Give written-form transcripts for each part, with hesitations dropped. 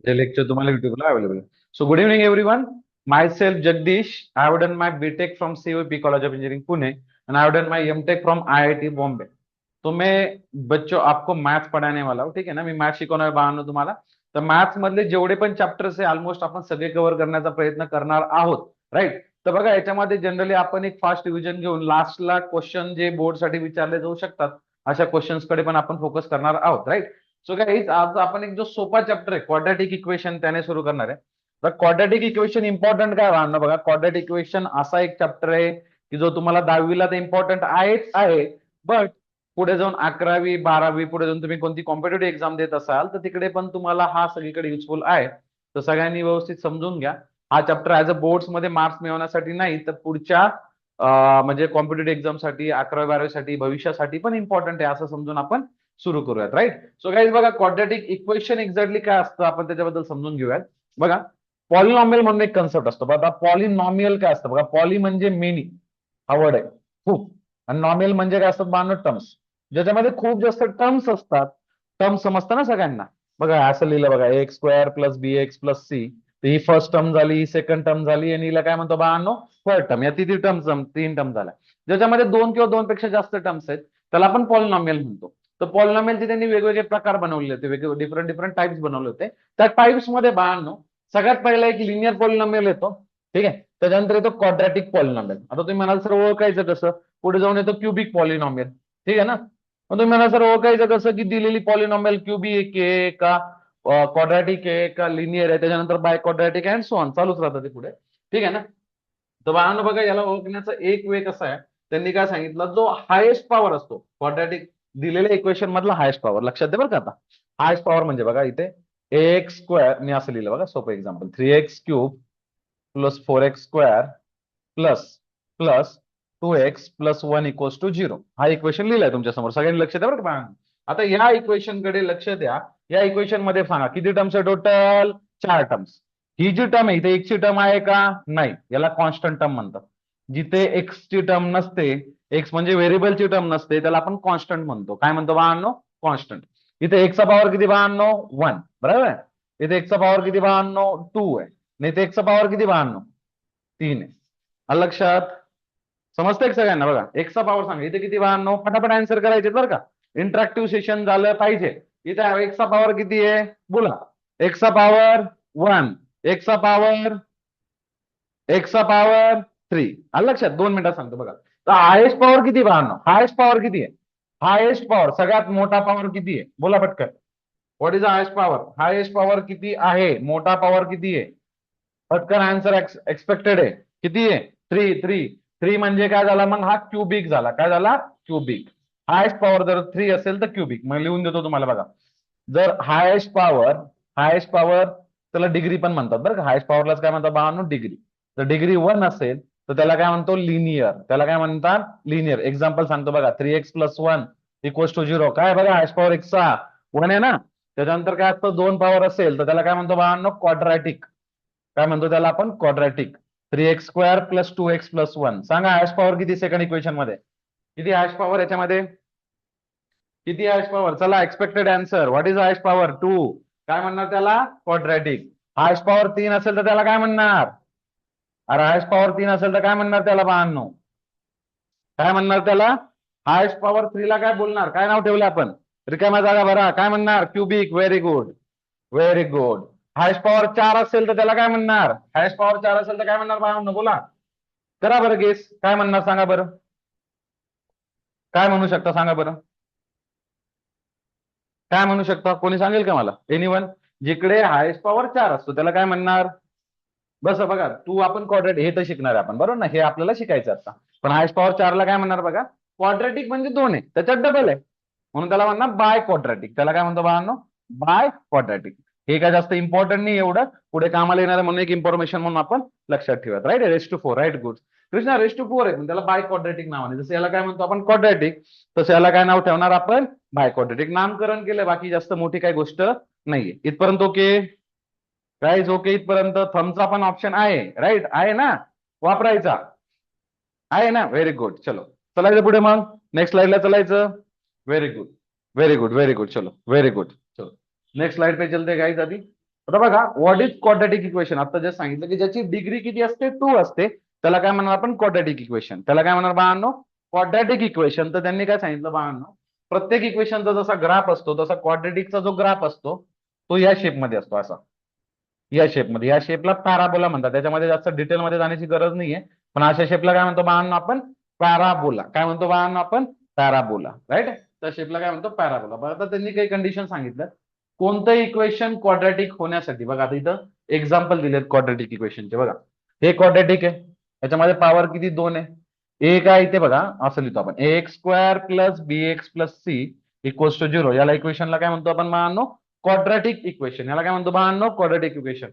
जे लेक्चर तुम्हाला युट्यूबला अवेलेबल आहे. So good evening everyone. My self Jagdish. I have done my BTech from COP college of engineering Pune and I have done my MTech from IIT Bombay. तो मैं बच्चों आपको maths पढ़ाने वाला हूँ. ठीक आहे ना. मी मॅथ्स शिकवणार आहे बाळांनो तुम्हाला. तर मॅथ्स मधले जेवढे पण चॅप्टर्स आहे ऑलमोस्ट आपण सगळे कव्हर करण्याचा प्रयत्न करणार आहोत. राईट. तर बघा याच्यामध्ये जनरली आपण एक फास्ट रिव्हिजन घेऊन लास्टला क्वेश्चन जे बोर्डसाठी विचारले जाऊ शकतात अशा क्वेश्चन्स कडे पण आपण फोकस करणार आहोत. राईट. सो गाईज आज आपण एक जो सोपा चॅप्टर आहे क्वाड्रॅटिक इक्वेशन त्याने सुरू करणार आहे. तर क्वाड्रॅटिक इक्वेशन इम्पॉर्टंट काय राहणार बघा. क्वाड्रॅटिक इक्वेशन असा एक चॅप्टर आहे की जो तुम्हाला 10वीला तर इम्पॉर्टंट आहेच आहे. बट पुढे जाऊन 11वी 12वी पुढे जाऊन तुम्ही कोणती कॉम्पिटेटिव्ह एक्झाम देत असाल तर तिकडे पण तुम्हाला हा सगळीकडे युजफुल आहे. तर सगळ्यांनी व्यवस्थित समजून घ्या. हा चॅप्टर ऍज अ बोर्ड्स मध्ये मार्क्स मिळवण्यासाठी नाही तर पुढच्या म्हणजे कॉम्पिटेटिव्ह एक्झामसाठी 11वी 12वी साठी भविष्यासाठी पण इम्पॉर्टंट आहे असं समजून आपण सुरू करूयात. राईट. सो गाईज बघा क्वाड्रॅटिक इक्वेशन एक्झॅक्टली काय असतं आपण त्याच्याबद्दल समजून घेऊयात. बघा पॉलिनॉमियल म्हणून एक कन्सेप्ट असतो. बघा पॉलिनॉमियल काय असतं बघा. पॉली म्हणजे मेनी हा वर्ड आहे खूप. आणि नॉमियल म्हणजे काय असतात बानो टर्म्स. ज्याच्यामध्ये खूप जास्त टर्म्स असतात. टर्म्स समजतं ना सगळ्यांना. बघा असं लिहिलं बघा x square plus b x plus C. ही फर्स्ट टर्म झाली ही सेकंड टर्म झाली आणि हिला काय म्हणतो बानो थर्ड टर्म. या तिन्ही टर्म 3 टर्म झाल्या. ज्याच्यामध्ये 2 किंवा 2 पेक्षा जास्त टर्म्स आहेत त्याला आपण पॉलिनॉमियल म्हणतो. तर पॉलिनॉमियलचे त्यांनी वेगवेगळे प्रकार बनवले होते. वेगवेगळे डिफरंट डिफरंट टाइप्स बनवले होते. त्या टाइप्स मध्ये बाळांनो सगळ्यात पहिला एक लिनियर पॉलिनॉमियल येतो. ठीक आहे. त्याच्यानंतर येतो क्वाड्रॅटिक पॉलिनॉमियल. आता तुम्ही म्हणाल सर ओळखायचं कसं. पुढे जाऊन येतो क्युबिक पॉलिनॉमियल. ठीक आहे ना. मग तुम्ही म्हणाल सर ओळखायचं कसं की दिलेली पॉलिनॉमियल क्युबिक आहे का क्वाड्रॅटिक आहे का लिनियर आहे. त्याच्यानंतर biquadratic and so on चालूच राहतं ते पुढे. ठीक आहे ना. तर बाळांनो बघा याला ओळखण्याचा एक वे कसा आहे. त्यांनी काय सांगितलं जो हायेस्ट पॉवर असतो क्वाड्रॅटिक दिलेल्या इक्वेशन मधला हायेस्ट पॉवर लक्षात दे बरं का आता. हायेस्ट पॉवर म्हणजे बघा इथे एक्स स्क्वेअर मी असं लिहिलं बघा सोपं example 3x³ +4x² plus plus 2x+1 = 0 हा इक्वेशन लिहिलाय तुमच्या समोर सगळ्यांनी लक्ष द्या बरं का बाळांनो. आता या इक्वेशन कडे लक्ष द्या. या इक्वेशन मध्ये सांगा किती टर्म्स आहे टोटल 4 टर्म्स. ही जी टर्म आहे इथे एक्सची टर्म आहे का नाही याला कॉन्स्टंट टर्म म्हणतात. जिथे एक्सची टर्म नसते एक्स म्हणजे व्हेरिएबलची टर्म नसते त्याला आपण कॉन्स्टंट म्हणतो. काय म्हणतो बाळांनो कॉन्स्टंट. इथे एक्सचा पॉवर किती बाळांनो 1 बरोबर आहे. इथे एक्सचा पॉवर किती बाळांनो 2 आहे. नाही इथे एक्सचा पॉवर किती बाळांनो 3 आहे. आलं लक्षात. समजतंय का सगळ्यांना बघा एक्सचा पॉवर सांगा इथे किती बाळांनो फटाफट आन्सर करायचे बरं का. इंटरॅक्टिव्ह सेशन झालं पाहिजे. इथे एक्सचा पॉवर किती आहे बोला. एक्सचा पॉवर 1 एक्सचा पॉवर एक्सचा पॉवर 3 आलं लक्षात. 2 मिनिटात सांगतो बघा. तर हायेस्ट पॉवर किती बाळांनो हायेस्ट पॉवर किती आहे. हायेस्ट पॉवर सगळ्यात मोठा पॉवर किती आहे बोला पटकन. What is the highest power. Highest power किती आहे मोठा पॉवर किती आहे. पटकन आन्सर एक्सपेक्टेड आहे. किती आहे 3 म्हणजे काय झाला मग हा क्युबिक झाला. काय झाला क्युबिक. हायेस्ट पॉवर जर 3 असेल तर क्युबिक. मग लिहून देतो तुम्हाला बघा. जर हायेस्ट पॉवर त्याला डिग्री पण म्हणतात बरं का. हायेस्ट पॉवरलाच काय म्हणतात बाळांनो डिग्री. तर डिग्री 1 असेल तर त्याला काय म्हणतो लिनियर. त्याला काय म्हणतात लिनियर. एक्झाम्पल सांगतो बघा 3x+1 = 0 काय बघा हायेस्ट पॉवर एक्सचा 1 आहे ना. त्याच्यानंतर काय असतं 2 पॉवर असेल तर त्याला काय म्हणतो बाळांनो क्वाड्रॅटिक. काय म्हणतो त्याला आपण क्वाड्रॅटिक. 3x² + 2x+1 सांगा हायेस्ट पॉवर किती सेकंड इक्वेशन मध्ये. किती हायेस्ट पॉवर याच्यामध्ये किती हायेस्ट पॉवर. चला expected answer what is highest power 2. काय म्हणणार त्याला क्वाड्रॅटिक. हायेस्ट पॉवर 3 असेल तर त्याला काय म्हणणार. अरे हायेस्ट पॉवर 3 असेल तर काय म्हणणार त्याला बाळांनो. काय म्हणणार त्याला. हायेस्ट पॉवर 3 ला काय बोलणार काय नाव ठेवलं आपण. रिकाम्या जागा भरा काय म्हणणार cubic. Very good very good. Highest power 4 असेल तर त्याला काय म्हणणार. हायेस्ट पॉवर 4 असेल तर काय म्हणणार बाळांनो बोला. करा बरं गेस काय म्हणणार सांगा बरं. काय म्हणू शकता सांगा बरं. काय म्हणू शकता कोणी सांगेल का मला एनीवन. जिकडे हायेस्ट पॉवर 4 असतो त्याला काय म्हणणार. बस बघा तू आपण क्वाड्रॅटिक हे तर शिकणार आहे आपण बरोबर ना. हे आपल्याला शिकायचं आता. पण हायेस्ट पॉवर 4 ला काय म्हणणार बघा. क्वाड्रॅटिक म्हणजे 2 आहे त्याच्यात डबल आहे. म्हणून त्याला म्हणणार बाय क्वाड्रॅटिक. त्याला काय म्हणतो बाळांनो बाय क्वाड्रॅटिक. हे काय जास्त इम्पॉर्टंट नाही एवढं. पुढे कामाला येणार म्हणून एक इन्फॉर्मेशन म्हणून आपण लक्षात ठेवत. Right raise to 4 right good. Krishna raise to 4 आहे पण त्याला बाय क्वाड्रॅटिक नावाने. जसं याला काय म्हणतो आपण क्वाड्रॅटिक तसं याला काय नाव ठेवणार आपण बाय क्वाड्रॅटिक. नामकरण केलं बाकी जास्त मोठी काही गोष्ट नाहीये. इथपर्यंत ओके. गाईज ओके इथपर्यंत. थम्सचा पण ऑप्शन आहे राईट आहे ना वापरायचा. आहे ना व्हेरी गुड. चलो चलायचं पुढे मग नेक्स्ट स्लाइडला चलायचं. Very good very good very good चलो व्हेरी गुड. चलो नेक्स्ट स्लाइड पे चलते गाइस अभी. आता बघा व्हॉट इज क्वाड्रॅटिक इक्वेशन, आता जे सांगितलं की ज्याची डिग्री किती असते 2 असते त्याला काय म्हणणार आपण क्वाड्रॅटिक इक्वेशन. त्याला काय म्हणणार बाळांनो क्वाड्रॅटिक इक्वेशन. तर त्यांनी काय सांगितलं बाळांनो प्रत्येक इक्वेशनचा जसा ग्राफ असतो तसा क्वाड्रॅटिकचा जो ग्राफ असतो तो या शेपमध्ये असतो, असा या शेपमध्ये. या शेपला पॅराबोला म्हणतात. त्याच्यामध्ये जास्त डिटेलमध्ये जाण्याची गरज नाहीये, पण अशा शेपला काय म्हणतो बाळांनो आपण पॅराबोला. काय म्हणतो बाळांनो आपण पॅराबोला, राईट. त्या शेपला काय म्हणतो पॅराबोला. बघा आता त्यांनी काही कंडिशन सांगितलं कोणतं इक्वेशन क्वाड्रॅटिक होण्यासाठी. बघा आता इथं एक्झाम्पल दिलेत क्वाड्रॅटिक इक्वेशनचे. बघा हे क्वाड्रॅटिक आहे, त्याच्यामध्ये पॉवर किती 2 आहे. ए काय इथे बघा असं लिहितो आपण a x square plus b x plus c equals to 0. याला इक्वेशनला काय म्हणतो आपण बाळांनो क्वाड्रॅटिक इक्वेशन. याला काय म्हणतो बाळांनो क्वाड्रॅटिक इक्वेशन.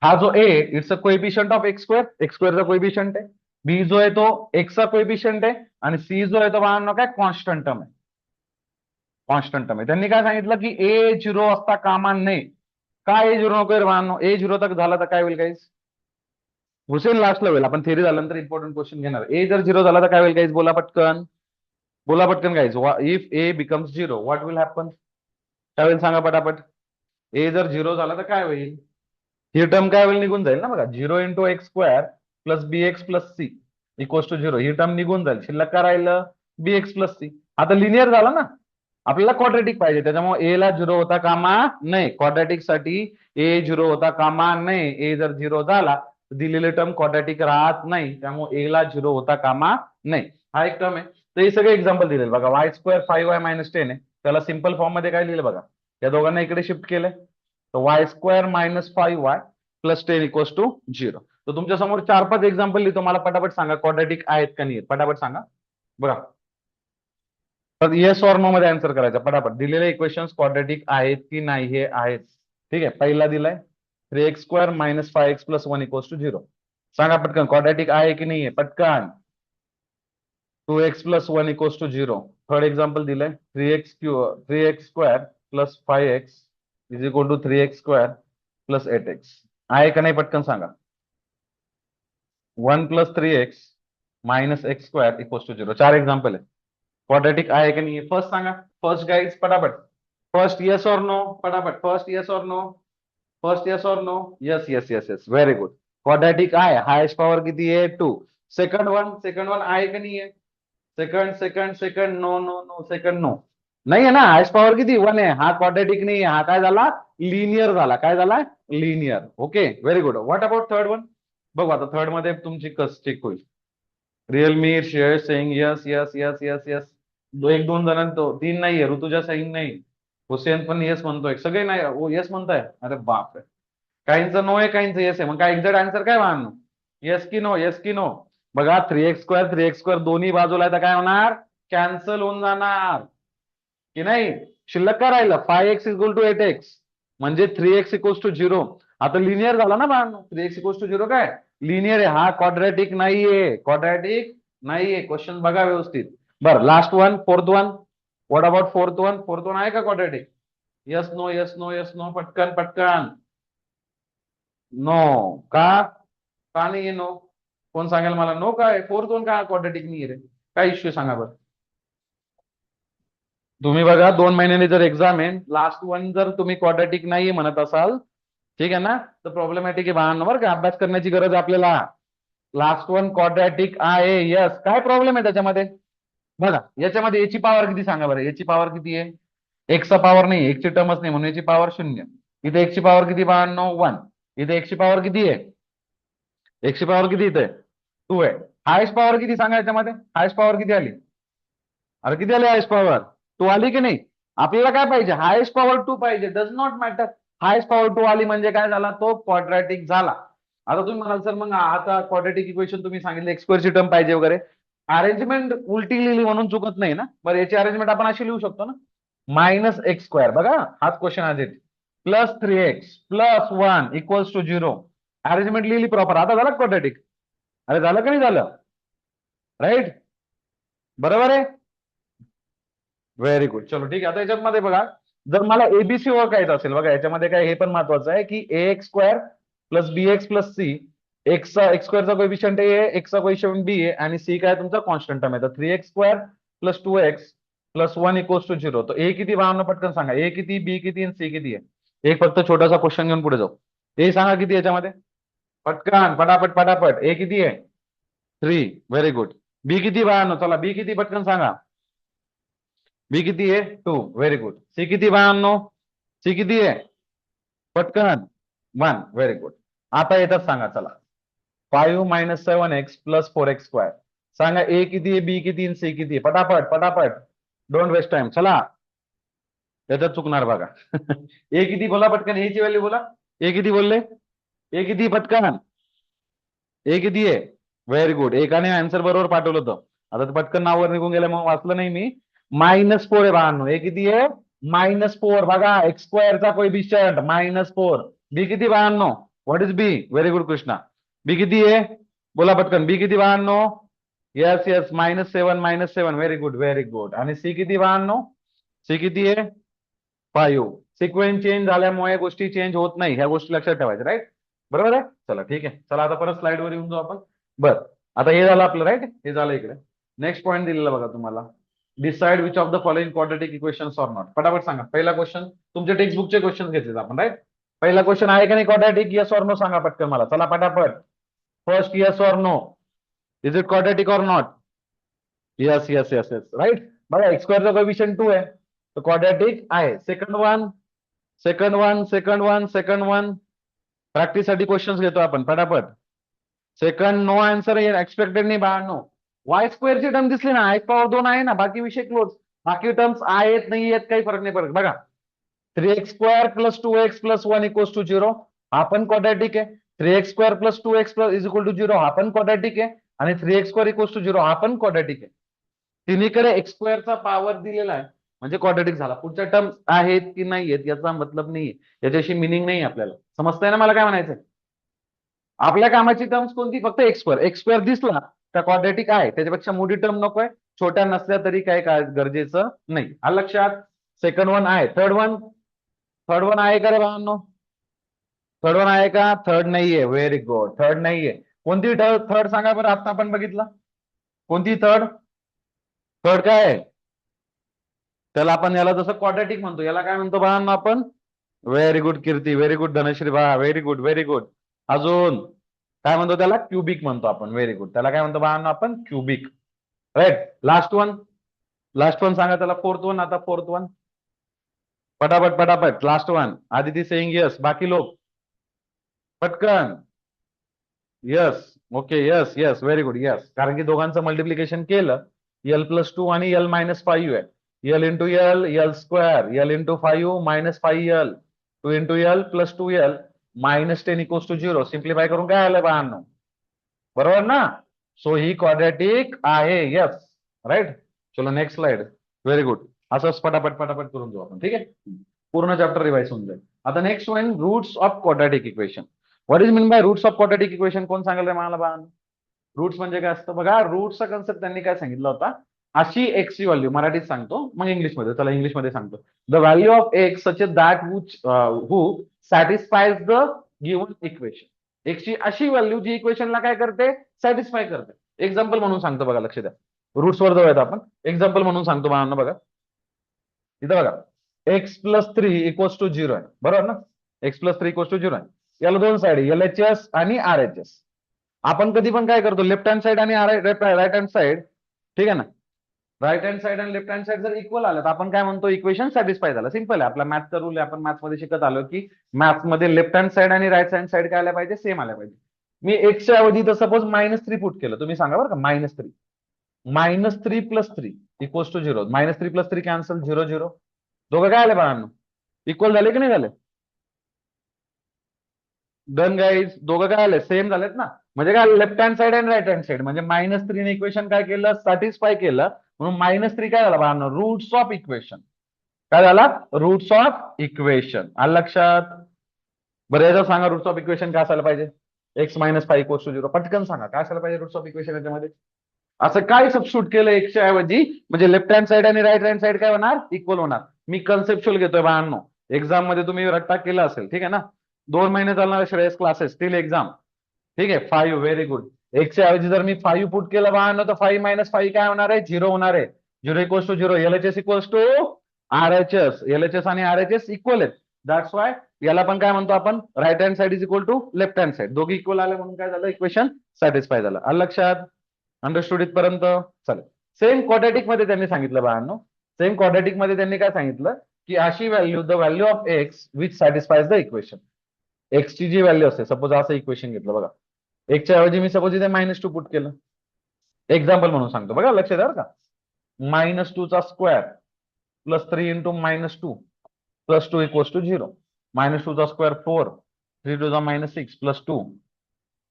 हा जो a it's a coefficient of x स्क्वेअरचा कोएफिशियंट आहे. बी जो आहे तो एक्सचा कोएफिशियंट आहे आणि सी जो आहे तो बाळांनो काय कॉन्स्टंट टर्म आहे. कॉन्स्टंट टर्म आहे. त्यांनी काय सांगितलं की ए 0 असता कामा नये. काय ए 0 नको बाळांनो, ए 0 तक झाला तर काय होईल गाईज. हुसेन लास्टला होईल, आपण थेरी झाल्यानंतर इम्पॉर्टंट क्वेश्चन घेणार. ए जर 0 झाला तर काय होईल गाईज, बोला पटकन. बोला पटकन guys. If A becomes 0 what will happen. काय होईल सांगा पटापट. ए जर 0 झाला तर काय होईल, ही टर्म काय होईल निघून जाईल ना. बघा 0 into x square plus b x plus c equals to 0. ही टर्म निघून जाईल, शिल्लक काय राहिलं बी एक्स प्लस सी. आता लिनियर झाला ना, आपल्याला क्वाड्रॅटिक पाहिजे त्याच्यामुळे ए ला 0 होता कामा नाही. क्वाड्रॅटिक साठी ए 0 होता कामा नाही. ए जर 0 झाला तर दिलेली टर्म क्वाड्रॅटिक राहत नाही, त्यामुळे ए ला 0 होता कामा नाही. हा एक टर्म आहे. तर हे सगळे एक्झाम्पल दिलेले बघा. वाय स्क्वेअर 5y मायनस 10 आहे, त्याला सिंपल फॉर्म मध्ये काय लिहिलं बघा, या दोघांना इकडे शिफ्ट केलंय. तर y square minus 5y plus 10 equals to 0. तर तुमच्या समोर 4-5 एक्झाम्पल लिहितो, मला पटापट सांगा क्वाड्रॅटिक आहेत का नाही आहेत, पटापट सांगा. बघा तर येस ऑर नो मध्ये आन्सर करायचा पटापट. दिलेले इक्वेशन्स क्वाड्रॅटिक आहेत की नाही हे आहेत. ठीक आहे, पहिला दिलाय 3x square minus 5x plus 1 equals to 0. सांगा पटकन क्वाड्रॅटिक आहे की नाही आहे पटकन. 2x plus 1 equals to 0. Third example दिलंय 3x square plus 5x is equal to 3x square plus 8x. आहे का नाही पटकन सांगा. 1 plus 3x minus x square equals to 0. 4 example आहे. क्वाड्रॅटिक आहे की नाही फर्स्ट सांगा. फर्स्ट गाईज पटापट. फर्स्ट येस और नो पटापट. फर्स्ट येस और नो. फर्स्ट येस और no. Yes yes yes yes very good. Quadratic आहे. हायेस्ट पॉवर किती आहे 2. सेकंड वन आहे का नाही आहे. Second no no no second no. नाही आहे ना, हायेस्ट पॉवर किती 1 आहे. हा क्वाड्रॅटिक नाही आहे, हा काय झाला लिनियर झाला. काय झाला linear. Okay very good. What about third one. बघू आता थर्ड मध्ये तुमची कस चेक होईल. Realme share saying yes yes yes yes yes. एक दोन जणांना तो 3 नाहीये. ऋतुजा सेइंग नाही. हुसेन पण येस म्हणतोय. सगळे नाही येस म्हणताय. अरे बाप रे. काहींचं नो आहे काहींचं येस आहे. मग काय एक्झॅक्ट आन्सर काय मानू. येस की नो येस की नो. बघा 3x स्क्वेअर दोन्ही बाजूला आहे तर काय होणार कॅन्सल होऊन जाणार की नाही. शिल्लक काय राहिलं 5x इक्वल टू 8x म्हणजे 3x इक्वल्स टू 0. आता लिनियर झाला ना बाळांनो. 3x इक्वल्स टू 0 काय लिनियर आहे. हा क्वाड्रॅटिक नाहीये. क्वाड्रॅटिक नाहीये. क्वेश्चन बघा व्यवस्थित. बरं last one fourth one. What about fourth one. Fourth one आहे का quadratic. Yes no yes no yes no पटकन पटकन. नो का नाही नो. कोण सांगेल मला नो काय फोर्थ वन का क्वाड्रॅटिक नाही रे. काय इश्यू सांगा बरं. तुम्ही बघा 2 महिन्यांनी जर एक्झाम आहे लास्ट वन जर तुम्ही क्वाड्रॅटिक नाही म्हणत असाल ठीक आहे ना तर प्रॉब्लेमॅटिक आहे बाळांनो बरं का. अभ्यास करण्याची गरज आहे आपल्याला. लास्ट वन क्वाड्रॅटिक आहे यस. काय प्रॉब्लेम आहे त्याच्यामध्ये. बघा याच्यामध्ये याची पॉवर किती सांगा बरं. याची पॉवर किती आहे. एक्सचा पॉवर नाही एक्सची टर्मच नाही म्हणून याची पॉवर 0. इथे एक्सची पॉवर किती बाळांनो 1. इथे एक्सची पॉवर किती आहे. एक्सची पॉवर किती इथे 2 आहे. हायेस्ट पॉवर किती सांगा याच्यामध्ये. हायेस्ट पॉवर किती आली. अरे किती आली हायेस्ट पॉवर 2 आली की नाही. आपल्याला काय पाहिजे हायेस्ट पॉवर 2 पाहिजे. Does not matter. Highest power 2 आली म्हणजे काय झाला तो क्वाड्रॅटिक झाला. आता तुम्ही म्हणाल सर मग आता क्वाड्रॅटिक इक्वेशन तुम्ही सांगितलं एक्स स्क्वेअरची टर्म पाहिजे वगैरे. अरेंजमेंट उलटी लिहिली म्हणून चुकत नाही ना. बरं याची अरेंजमेंट आपण अशी लिहू शकतो ना मायनस एक्स स्क्वेअर. बघा हाच क्वेश्चन आज येते plus 3x plus 1 equals to 0. Arrangement लिहिली प्रॉपर. आता झालं क्वाड्रॅटिक. अरे झालं का नाही झालं. राईट बरोबर आहे. Very good. चलो ठीक आहे. आता याच्यामध्ये बघा जर मला एबीसी ओळखायचं असेल बघा याच्यामध्ये काय हे पण महत्वाचं आहे की ए x square plus b x plus C. एक्सचा एक्स स्क्वेअरचा कोएफिशियंट ए एक्सचा कोएफिशियंट बी आहे आणि सी काय तुमचा कॉन्स्टंट टर्म आहे. तर 3x square plus 2x plus 1 equals to 0. तर ए किती बाळांनो पटकन सांगा. ए किती बी किती आणि सी किती आहे. एक फक्त छोटासा क्वेश्चन घेऊन पुढे जाऊ. ए सांगा किती याच्यामध्ये, पटकन पटापट पटापट. ए किती आहे? 3. Very good. बी किती बाळांनो? चला बी किती पटकन सांगा. बी किती आहे? 2. Very good. सी किती बाळांनो? सी किती आहे? पटकन 1. Very good. आता येतात सांगा चला. 5 - 7x + 4x². सांगा ए किती आहे, बी किती आहे, सी किती आहे? पटापट पटापट. Don't waste time. चला त्याच्यात चुकणार बघा. ए किती बोला पटकन, ए ची व्हॅल्यू बोला. ए किती बोलले? ए किती पटकन? ए किती आहे? Very good. एकाने आन्सर बरोबर पाठवलं होतं. आता ते पटकन नावावर निघून गेलं मग वाचलं नाही मी. -4 आहे बाळांनो. ए किती आहे? -4. बघा एक्स स्क्वेअरचा कोइफिशियंट -4. बी किती बाळांनो? What is b? Very good Krishna. B किती आहे? बोला पटकन. बी किती बाळांनो? Yes yes -7 very good very good. आणि सी किती बाळांनो? सी किती आहे? 5. सिक्वेन्स चेंज झाल्यामुळे गोष्टी चेंज होत नाही, ह्या गोष्टी लक्षात ठेवायच्या. राईट? बरोबर आहे. चला ठीक आहे. चला आता परत स्लाइडवर येऊन जाऊ आपण. बर, आता हे झालं आपलं. राईट, हे झालं इकडे. नेक्स्ट पॉईंट दिलेला बघा तुम्हाला. Decide which of the following quadratic equations or not. फटाफट सांगा. पहिला क्वेश्चन तुमच्या टेक्स्टबुकचे क्वेश्चन घेतलेत आपण. राईट, पहिला क्वेश्चन आहे का नाही क्वाड्रेटिक? येस ऑर नो सांगा पटकन मला. चला पटापट. First yes or no. Is it quadratic or not? Yes yes yes yes. Right. बघा एक्स स्क्वेअरचा कोएफिशियंट 2 आहे, तर क्वाड्रेटिक आहे. Second one. प्रॅक्टिस साठी क्वेश्चन घेतो आपण पटापट. सेकंड नो आन्सर एक्सपेक्टेड नाही बाळांनो. वाय स्क्वेअरची टर्म दिसली ना, x⁻2 आहे ना, बाकी विषय क्लोज. बाकी टर्म्स आहेत नाही आहेत काही फरक नाही पडत. बघा 3x² + 2x + 1 = 0 हा पण क्वाड्रॅटिक आहे. 3x² + 2x = 0 हा पण क्वाड्रॅटिक आहे. आणि 3x² = 0 हा पण क्वाड्रॅटिक आहे. तिन्हीकडे x² चा पॉवर दिलेला आहे म्हणजे क्वाड्रॅटिक झाला. पुढच्या टर्म्स आहेत की नाही आहेत याचा मतलब नाहीये, याच्याशी मिनिंग नाही आपल्याला. समजतंय ना मला काय म्हणायचंय? आपल्या कामाची टर्म्स कोणती? फक्त एक्स स्क्वेअर दिसला तर क्वाड्रॅटिक आहे, त्याच्यापेक्षा मोठी टर्म नकोय. छोट्या नसल्या तरी काय गरजेचं नाही. आलं लक्षात? सेकंड वन आहे. थर्ड वन आहे का रे भावांनो? थर्ड वन आहे का? थर्ड नाहीये. Very good. थर्ड नाहीये. कोणती थर्ड? थर्ड सांगा बरं. आता आपण बघितलं कोणती थर्ड? थर्ड काय आहे? त्याला आपण याला जसं क्वाड्रॅटिक म्हणतो याला काय म्हणतो भावांनो आपण? Very good Kirti. Very good Dhanashree. बा व्हेरी गुड व्हेरी गुड. अजून काय म्हणतो त्याला? क्युबिक म्हणतो आपण. Very good. त्याला काय म्हणतो बाळांनो आपण? क्युबिक. राईट. लास्ट वन सांगा त्याला. Fourth one. आता फोर्थ वन पटापट पटापट. Last one. Aditi saying yes. बाकी लोक पटकन. Yes. Okay. Yes yes. Very good. Yes. कारण की दोघांचं मल्टिप्लिकेशन केलं l+2 आणि l-5 आहे. l × l l², l × 5 -5l 2 × l + 2l -10 = 0. Simplify करून काय आलं बाळांनो? बरोबर ना? सो ही क्वाड्रॅटिक आहे. यस. राईट. चलो नेक्स्ट स्लाइड. Very good. असंच पटापट पटापट करून जाऊ आपण. ठीक आहे. पूर्ण चॅप्टर रिवाइज होऊन जाईल. आता next one, roots of quadratic equation. What is mean by roots of quadratic equation? कोण सांगितलं मला बाळांनो? रूट्स म्हणजे काय असतं बघा. रूट्सचा कन्सेप्ट त्यांनी काय सांगितलं होता? अशी एक्स ची व्हॅल्यू, मराठीत सांगतो मग इंग्लिशमध्ये. चला इंग्लिशमध्ये सांगतो. The value of x such that who satisfies the given equation. X ची अशी व्हॅल्यू जी इक्वेशनला काय करते? सॅटिस्फाय करते. एक्झाम्पल म्हणून सांगतो बघा. लक्ष द्या. रूट्स वर जाऊयात आपण. एक्झाम्पल म्हणून सांगतो बाळांनो. बघा इथं बघा. x+3 = 0 आहे. बरोबर ना? x+3 = 0 आहे. याला दोन साईड आहे, LHS आणि RHS. आपण कधी पण काय करतो? लेफ्ट हँड साईड आणि राईट हँड साईड, ठीक आहे ना? राईट हँड साईड आणि लेफ्ट हँड साईड जर इक्वल आलं तर आपण काय म्हणतो? इक्वेशन सॅटिस्फाय झालं. सिंपल आहे. आपला मॅथचा रूल आहे. आपण मॅथ्स मध्ये शिकत आलो की मॅथ्स मध्ये लेफ्ट हँड साईड आणि राईट हँड साईड काय आल्या पाहिजे? सेम आल्या पाहिजे. मी एक्सच्या ऐवजी तर सपोज -3 पुट केलं. तुम्ही सांगा बरं का. -3 -3 + 3 = 0. -3 + 3 कॅन्सल. 0 0. दोघं काय आले बाळांनो? इक्वल झाले की नाही झाले? Done guys. दोघं काय आले? सेम झालेत ना? म्हणजे काय? लेफ्ट हँड साईड आणि राईट हँड साईड म्हणजे -3 ने इक्वेशन काय केलं? सॅटिस्फाय केलं. म्हणून -3 काय झाला बाळांनो? Roots of equation. काय झाला? Roots of equation. आलं लक्षात? बरं याचा सांगा रूट्स ऑफ इक्वेशन काय असायला पाहिजे? x - 5 = 0. पटकन सांगा काय असायला पाहिजे रूट्स ऑफ इक्वेशन याच्यामध्ये? असं काय सबस्टिट्यूट केलं एक्सच्या ऐवजी म्हणजे लेफ्ट हँड साईड आणि राईट हँड साईड काय होणार? इक्वल होणार. मी कन्सेप्च्युअल घेतोय बाळांनो. एक्झाम मध्ये तुम्ही रट्टा केला असेल, ठीक आहे ना? 2 महिने चालणारे श्रेयस क्लासेस, स्टील एक्झाम. ठीक आहे. 5. Very good. एक्सच्या ऐवजी जर मी 5 पुट केलं बाळांनो तर 5 - 5 काय होणार आहे? 0 होणार आहे. 0 = 0. LHS = RHS. LHS आणि RHS इक्वल आहेत. दॅट्स वाय याला पण काय म्हणतो आपण, right hand side is equal to left hand side, दोघी इक्वल आले म्हणून काय झालं, इक्वेशन सॅटिस्फाय झालं. आलं लक्षात, अंडरस्टूड इथपर्यंत. चालेल. सेम क्वाड्रॅटिक मध्ये त्यांनी सांगितलं बाळांनो, सेम क्वाड्रॅटिक मध्ये त्यांनी काय सांगितलं की अशी value, the value of x which satisfies the equation. एक्सची जी व्हॅल्यू असते, सपोज असं इक्वेशन घेतलं बघा, एकच्या ऐवजी मी सपोज इथे -2 पुट केलं, एक्झाम्पल म्हणून सांगतो बघा, लक्ष द्या का, -2 चा square plus 3 into -2 plus 2 equals to 0. -2 चा स्क्वेअर 4, 3 टू चा -6 प्लस 2,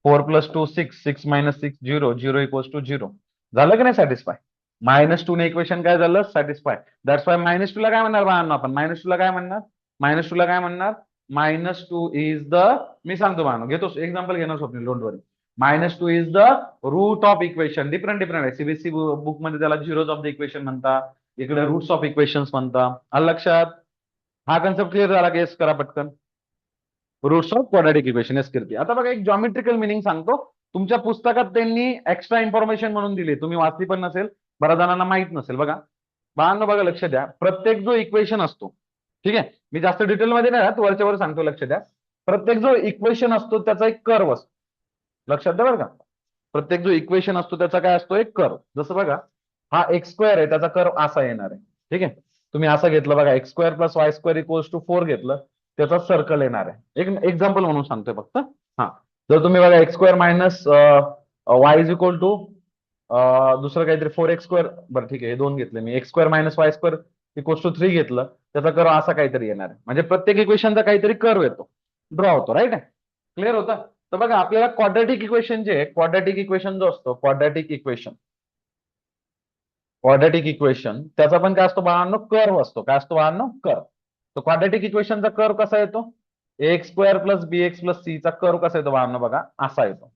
4 प्लस 2 6, 6 - 6 0, 0 इक्वल्स टू 0. झालं की नाही सॅटिस्फाय? -2 ने इक्वेशन काय झालं, सॅटिस्फाय. दॅट्स वाय -2 ला काय म्हणणार बाळांनो आपण, -2 ला काय म्हणणार, -2 ला काय म्हणणार, -2 इज द, मी सांगतो बाळांनो, घेतो एक्झाम्पल घेणार Swapnil, don't worry. -2 is the root of equation. Different different आहे, सीबीएसई बुक मध्ये त्याला झिरोज ऑफ द इक्वेशन म्हणता, इकडे रूट्स ऑफ इक्वेशन्स म्हणता. आलं लक्षात? हा कन्सेप्ट क्लिअर झाला, गेस करा पटकन. Roots of quadratic equation yes Kirti. आता बघा एक जॉमेट्रिकल मिनिंग सांगतो, तुमच्या पुस्तकात त्यांनी एक्स्ट्रा इन्फॉर्मेशन म्हणून दिली, तुम्ही वाचली पण नसेल, बऱ्याच जणांना माहित नसेल. बघा बाळांनो, बघा लक्ष द्या, प्रत्येक जो इक्वेशन असतो, ठीक आहे, मी जास्त डिटेलमध्ये नाही राहत, वरच्या वर सांगतो, लक्ष द्या. प्रत्येक जो इक्वेशन असतो त्याचा एक कर्व असतो, लक्षात द्या बरं का. प्रत्येक जो इक्वेशन असतो त्याचा काय असतो, एक कर्व. जसं बघा, हा एक्स स्क्वेअर आहे, त्याचा कर्व असा येणार आहे, ठीक आहे. तुम्ही असं घेतलं बघा, x square plus y square equals to 4 घेतलं, त्याचा सर्कल येणार आहे. एक एक्झाम्पल म्हणून सांगतोय फक्त. हा, जर तुम्ही बघा x square minus y is equal to दुसरं काहीतरी 4x स्क्वेअर, बरं ठीक आहे, हे दोन घेतले मी, x square minus y square equals to 3 घेतलं, त्याचा कर्व असा काहीतरी येणार आहे. म्हणजे प्रत्येक इक्वेशनचा काहीतरी कर्व येतो, ड्रॉ होतो, राईट आहे. क्लिअर होतं? तर बघा आपल्याला क्वाड्रॅटिक इक्वेशन जे आहे, क्वाड्रॅटिक इक्वेशन जो असतो, क्वाड्रॅटिक इक्वेशन त्याचा पण काय असतो बाळांनो, कर्व असतो. काय असतो बाळांनो, कर्व. तर क्वाड्रॅटिक इक्वेशनचा कर्व कसा येतो, x square plus b x plus C चा कर्व कसा येतो बाळांनो, बघा असा येतो.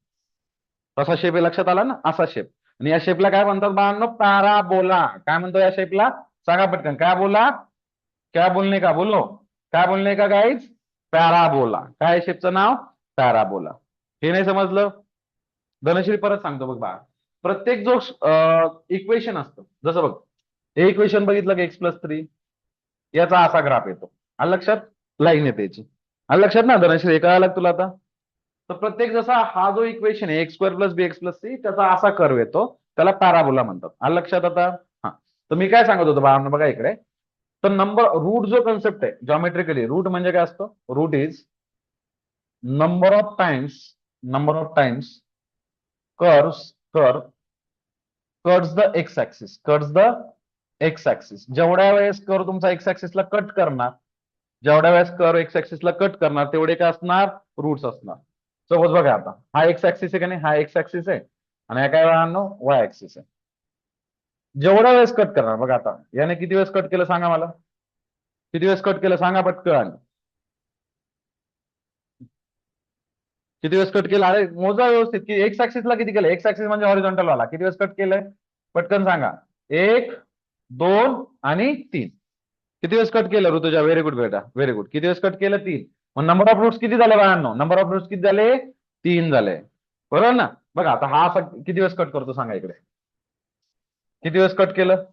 कसा शेप आहे लक्षात आला ना, असा शेप. आणि या शेपला काय म्हणतात बाळांनो, पॅराबोला. काय म्हणतो या शेपला, सांगा पटकन, काय बोला, क्या बोलणे का, बोलो, काय बोलणे का गाईज, पॅराबोला. काय शेपचं नाव, पॅराबोला. हे नाही समजलं, धनश्री परत सांगतो बघ बा. प्रत्येक जो इक्वेशन असतो, जसं बघ, हे इक्वेशन बघितलं की x+3, याचा असा ग्राफ येतो. आलं लक्षात, लाईन येते याची. आलं लक्षात ना धनश्री, हे कळालं तुला आता? तर प्रत्येक जसा हा जो इक्वेशन आहे x² + bx+c, त्याचा असा कर्व येतो, त्याला पॅराबोला म्हणतात. आलं लक्षात आता? हा, तर मी काय सांगत होतो बाळांनो, बघा इकडे, तर नंबर रूट जो कन्सेप्ट आहे जॉमेट्रिकली, रूट म्हणजे काय असतो, root is number of times curves cuts the x axis. जेवढ्या वेळेस कर्व तुमचा एक्स ऍक्सिसला कट करणार, जेवढ्या वेळेस कर्व एक्स ऍक्सिसला कट करणार, तेवढे काय असणार, रूट्स असणार. सपोज बघा आता, हा एक्स ऍक्सिस आहे का नाही, हा एक्स ऍक्सिस आहे, आणि हा काय वेळांनो, वाय ऍक्सिस आहे. जेवढ्या वेळेस कट करणार, बघा आता याने किती वेळेस कट केलं सांगा मला, किती वेळेस कट केलं सांगा पटकन, किती वेळेस कट केला, अरे मोजा व्यवस्थित, की एक्स ऍक्सिसला किती केलं, एक्स ऍक्सिस म्हणजे हॉरिझॉन्टल वाला, किती वेळेस कट केलंय, पटकन सांगा. 1, 2 आणि 3. किती वेळेस कट केलं ऋतुजा, व्हेरी गुड बेटा, व्हेरी गुड. किती वेळेस कट केलं, 3. मग नंबर ऑफ रूट्स किती झाले बाळांनो, नंबर ऑफ रूट्स किती झाले, 3 झाले, बरोबर ना. बघा आता हा असा किती वेळेस कट करतो सांगा इकडे, किती वेळेस कट केलं,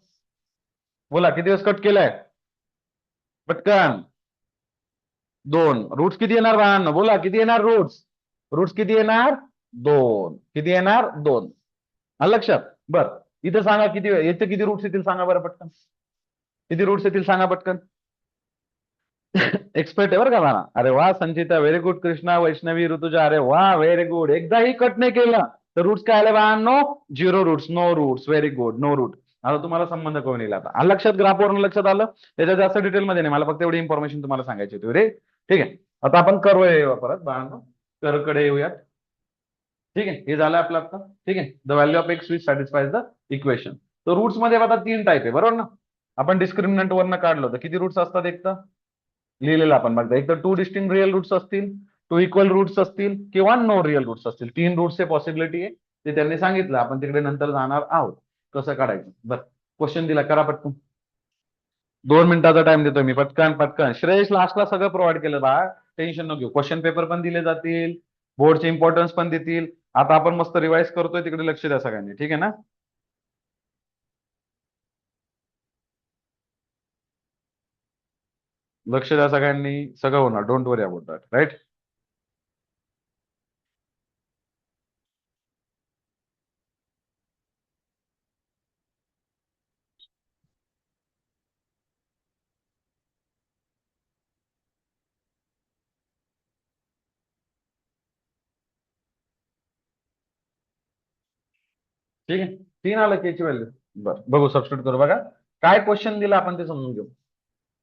बोला किती वेळेस कट केलंय पटकन. 2. रूट्स किती येणार बाळांनो, बोला किती येणार रूट्स, रूट्स किती येणार, 2. किती येणार, 2. आलं लक्षात. बर, इथे सांगा किती, इथे किती रूट्स येतील सांगा बरं पटकन, किती रूट्स येतील सांगा पटकन. एक्सपर्ट आहे बरं का मला, अरे वा संचिता, व्हेरी गुड. कृष्णा, वैष्णवी, ऋतुजा, अरे वा व्हेरी गुड. एकदाही कट नाही केला तर रूट्स काय आले बाळांनो, 0 roots, no roots, very good, no root. आता तुम्हाला संबंध कळून येईल. आता आलं लक्षात, ग्राफवरून लक्षात आलं. त्याच्यात जास्त डिटेलमध्ये नाही, मला फक्त एवढी इन्फॉर्मेशन तुम्हाला सांगायची होती रे. ठीक आहे, आता आपण कर्व येऊया परत बाळांनो, कर्वकडे येऊयात. ठीक आहे, हे झालं आपलं आता. ठीक आहे, the value of x which satisfies the equation. तर रूट्स मध्ये आता 3 टाईप आहे, बरोबर ना. आपण डिस्क्रिमिनंट वरनं काढलं होतं, किती रूट्स असतात, एक तर लिहिलेलं आपण बघा, एक तर 2 डिस्टिंक्ट रिअल रूट्स असतील, 2 इक्वल रूट्स असतील, किंवा नो रिअल रूट्स असतील. 3 रूट्सचे पॉसिबिलिटी आहे, ते त्यांनी सांगितलं, आपण तिकडे नंतर जाणार आहोत कसं काढायचं. बरं, क्वेश्चन दिला, करा पटकन. 2 मिनिटाचा टाइम देतोय मी, पटकन पटकन. श्रेयस लास्टला सगळं प्रोव्हाइड केलं बा, टेन्शन नको घेऊ. क्वेश्चन पेपर पण दिले जातील, बोर्डचे इम्पॉर्टन्स पण देतील. आता आपण मस्त रिवाइज करतोय, तिकडे लक्ष द्या सगळ्यांनी, ठीक आहे ना. लक्ष द्या सगळ्यांनी, सगळं होणार, don't worry about that, right. ठीक आहे, 3 आलं केची व्हॅल्यू. बरं, बघू सबस्टिट्यूट करू. बघा काय क्वेश्चन दिला आपण ते समजून घेऊ.